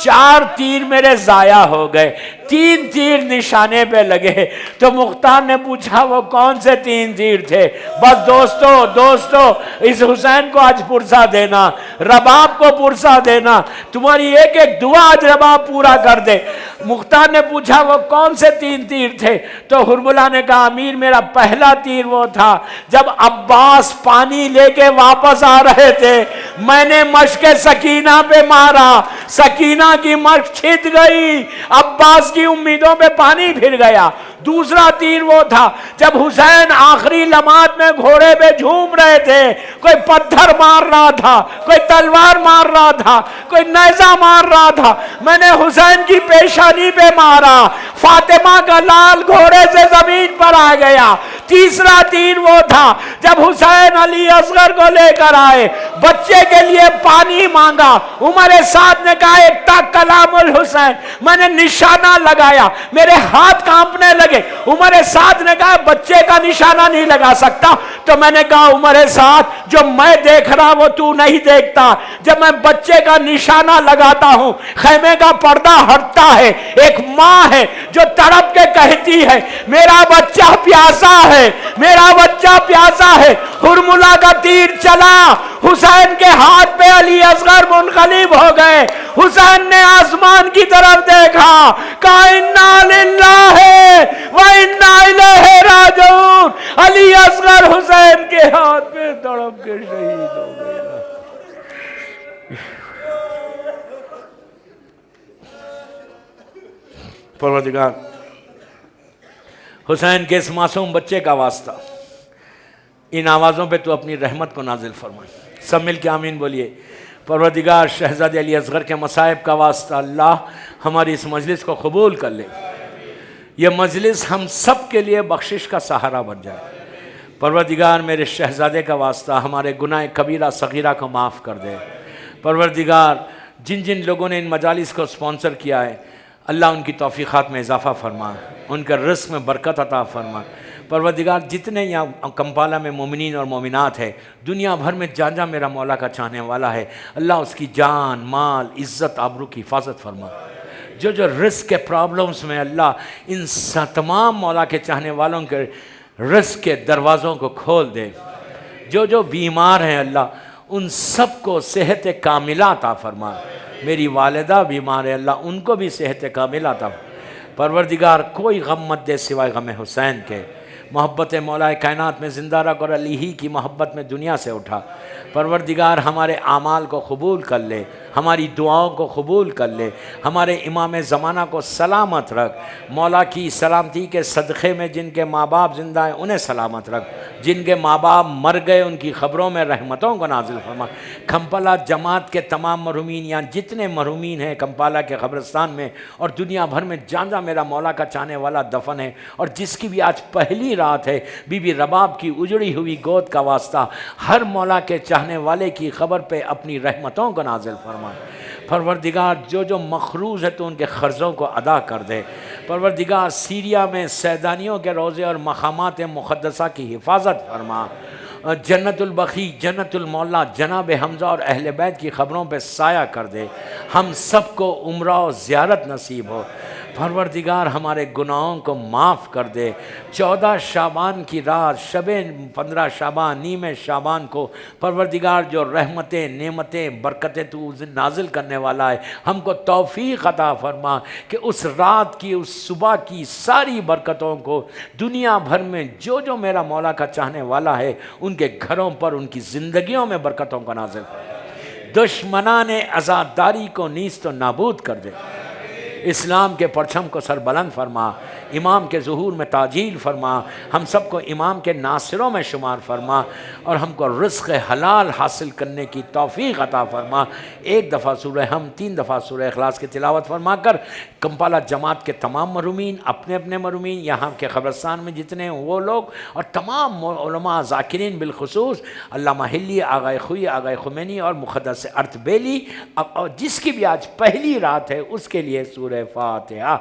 4 تیر میرے ضائع ہو گئے، 3 تیر نشانے پہ لگے۔ تو مختار نے پوچھا وہ کون سے 3 تیر تھے؟ بس دوستو اس حسین کو آج پرسہ دینا، رباب کو پرسہ دینا، تمہاری ایک ایک دعا آج رباب پورا کر دے۔ مختار نے پوچھا وہ کون سے 3 تیر تھے؟ تو ہرملہ نے کہا امیر میرا پہلا تیر وہ تھا جب عباس پانی لے کے واپس آ رہے تھے، میں نے مشق سکینہ پہ مارا، سکینہ کی مشق چھت گئی، عباس کی امیدوں پہ پانی پھر گیا۔ دوسرا تیر وہ تھا جب حسین آخری لمحات میں گھوڑے پہ جھوم رہے تھے، کوئی پتھر مار رہا تھا، کوئی تلوار مار رہا تھا، کوئی نیزہ مار رہا تھا، میں نے حسین کی پیشانی پہ مارا، فاطمہ کا لال گھوڑے سے زمین پر آ گیا۔ تیسرا تیر وہ تھا جب حسین علی اصغر کو لے کر آئے، بچے کے لیے پانی مانگا، عمر سعد نے کہا اقتا کلام الحسین، میں نے نشانہ لگایا، میرے ہاتھ کانپنے لگے۔ عمر سعد نے کہا بچے کا نشانہ نہیں لگا سکتا، تو میں نے کہا عمر سعد جو میں دیکھ رہا وہ تو نہیں دیکھتا، جب میں بچے کا نشانہ لگاتا ہوں خیمے کا پردہ ہٹتا ہے، ایک ماں ہے جو تڑپ کے کہتی ہے میرا بچہ پیاسا ہے، میرا بچہ پیاسا ہے۔ ہرملہ کا تیر چلا، حسین کے ہاتھ پہ علی اصغر منقلب ہو گئے۔ حسین نے آسمان کی طرف دیکھا، کہا انا للہ و انا الیہ راجعون۔ علی اصغر حسین کے ہاتھ پہ تڑپ کے شہید ہو گئے۔ پروردگار حسین کے اس معصوم بچے کا واسطہ ان آوازوں پہ تو اپنی رحمت کو نازل فرمائے، سب مل کے آمین بولیے۔ پروردگار شہزادے علی اصغر کے مصائب کا واسطہ اللہ ہماری اس مجلس کو قبول کر لے، یہ مجلس ہم سب کے لیے بخشش کا سہارا بن جائے۔ پروردگار میرے شہزادے کا واسطہ ہمارے گناہ کبیرہ صغیرہ کو معاف کر دے۔ پروردگار جن جن لوگوں نے ان مجالس کو سپانسر کیا ہے اللہ ان کی توفیقات میں اضافہ فرما، ان کے رزق میں برکت عطا فرما۔ پروردگار جتنے یہاں کمپالا میں مومنین اور مومنات ہیں، دنیا بھر میں جہاں جہاں میرا مولا کا چاہنے والا ہے، اللہ اس کی جان مال عزت آبرو کی حفاظت فرما۔ جو رزق کے پرابلمز میں اللہ ان تمام مولا کے چاہنے والوں کے رزق کے دروازوں کو کھول دے۔ جو بیمار ہیں اللہ ان سب کو صحت کاملہ عطا فرما۔ میری والدہ بیمار ہے اللہ ان کو بھی صحت کاملہ عطا فرما۔ پروردگار کوئی غم مت دے سوائے غم حسین کے۔ محبت مولا کائنات میں زندہ رکھ اور علی ہی کی محبت میں دنیا سے اٹھا۔ پروردگار ہمارے اعمال کو قبول کر لے، ہماری دعاؤں کو قبول کر لے، ہمارے امام زمانہ کو سلامت رکھ۔ مولا کی سلامتی کے صدقے میں جن کے ماں باپ زندہ ہیں انہیں سلامت رکھ، جن کے ماں باپ مر گئے ان کی خبروں میں رحمتوں کو نازل فرما۔ کھمپالا جماعت کے تمام مرحومین یہاں جتنے مرحومین ہیں کمپالا کے قبرستان میں اور دنیا بھر میں جہاں جہاں میرا مولا کا چاہنے والا دفن ہے، اور جس کی بھی آج پہلی رات ہے، بی بی رباب کی اجڑی ہوئی گود کا واسطہ ہر مولا کے چاہنے والے کی خبر پہ اپنی رحمتوں کو نازل فرما۔ پروردگار جو مخروض ہے تو ان کے قرضوں کو ادا کر دے۔ پروردگار سیریا میں سیدانیوں کے روضے اور مقامات مقدسہ کی حفاظت فرما۔ جنت البقیع، جنت المولا، جناب حمزہ اور اہل بیت کی خبروں پہ سایہ کر دے، ہم سب کو عمرہ و زیارت نصیب ہو۔ پروردگار ہمارے گناہوں کو معاف کر دے۔ 14 شعبان کی رات، شب 15 شعبان، نیم شعبان کو پروردگار جو رحمتیں، نعمتیں، برکتیں تو نازل کرنے والا ہے، ہم کو توفیق عطا فرما کہ اس رات کی، اس صبح کی ساری برکتوں کو دنیا بھر میں جو جو میرا مولا کا چاہنے والا ہے ان کے گھروں پر، ان کی زندگیوں میں برکتوں کا نازل فرما۔ دشمنان عزاداری کو نیست و نابود کر دے، اسلام کے پرچم کو سر بلند فرما، امام کے ظہور میں تعجیل فرما، ہم سب کو امام کے ناصروں میں شمار فرما، اور ہم کو رزق حلال حاصل کرنے کی توفیق عطا فرما۔ ایک دفعہ سورہ ہم، 3 دفعہ سورہ اخلاص کی تلاوت فرما کر کمپالہ جماعت کے تمام مرحومین، اپنے اپنے مرحومین، یہاں کے قبرستان میں جتنے ہیں وہ لوگ، اور تمام علماء ذاکرین بالخصوص علامہ حلی، آغائے خوئی، آغائے خمینی اور مقدس ارتبیلی، اور جس کی بھی آج پہلی رات ہے اس کے لیے سورہ فاتحہ۔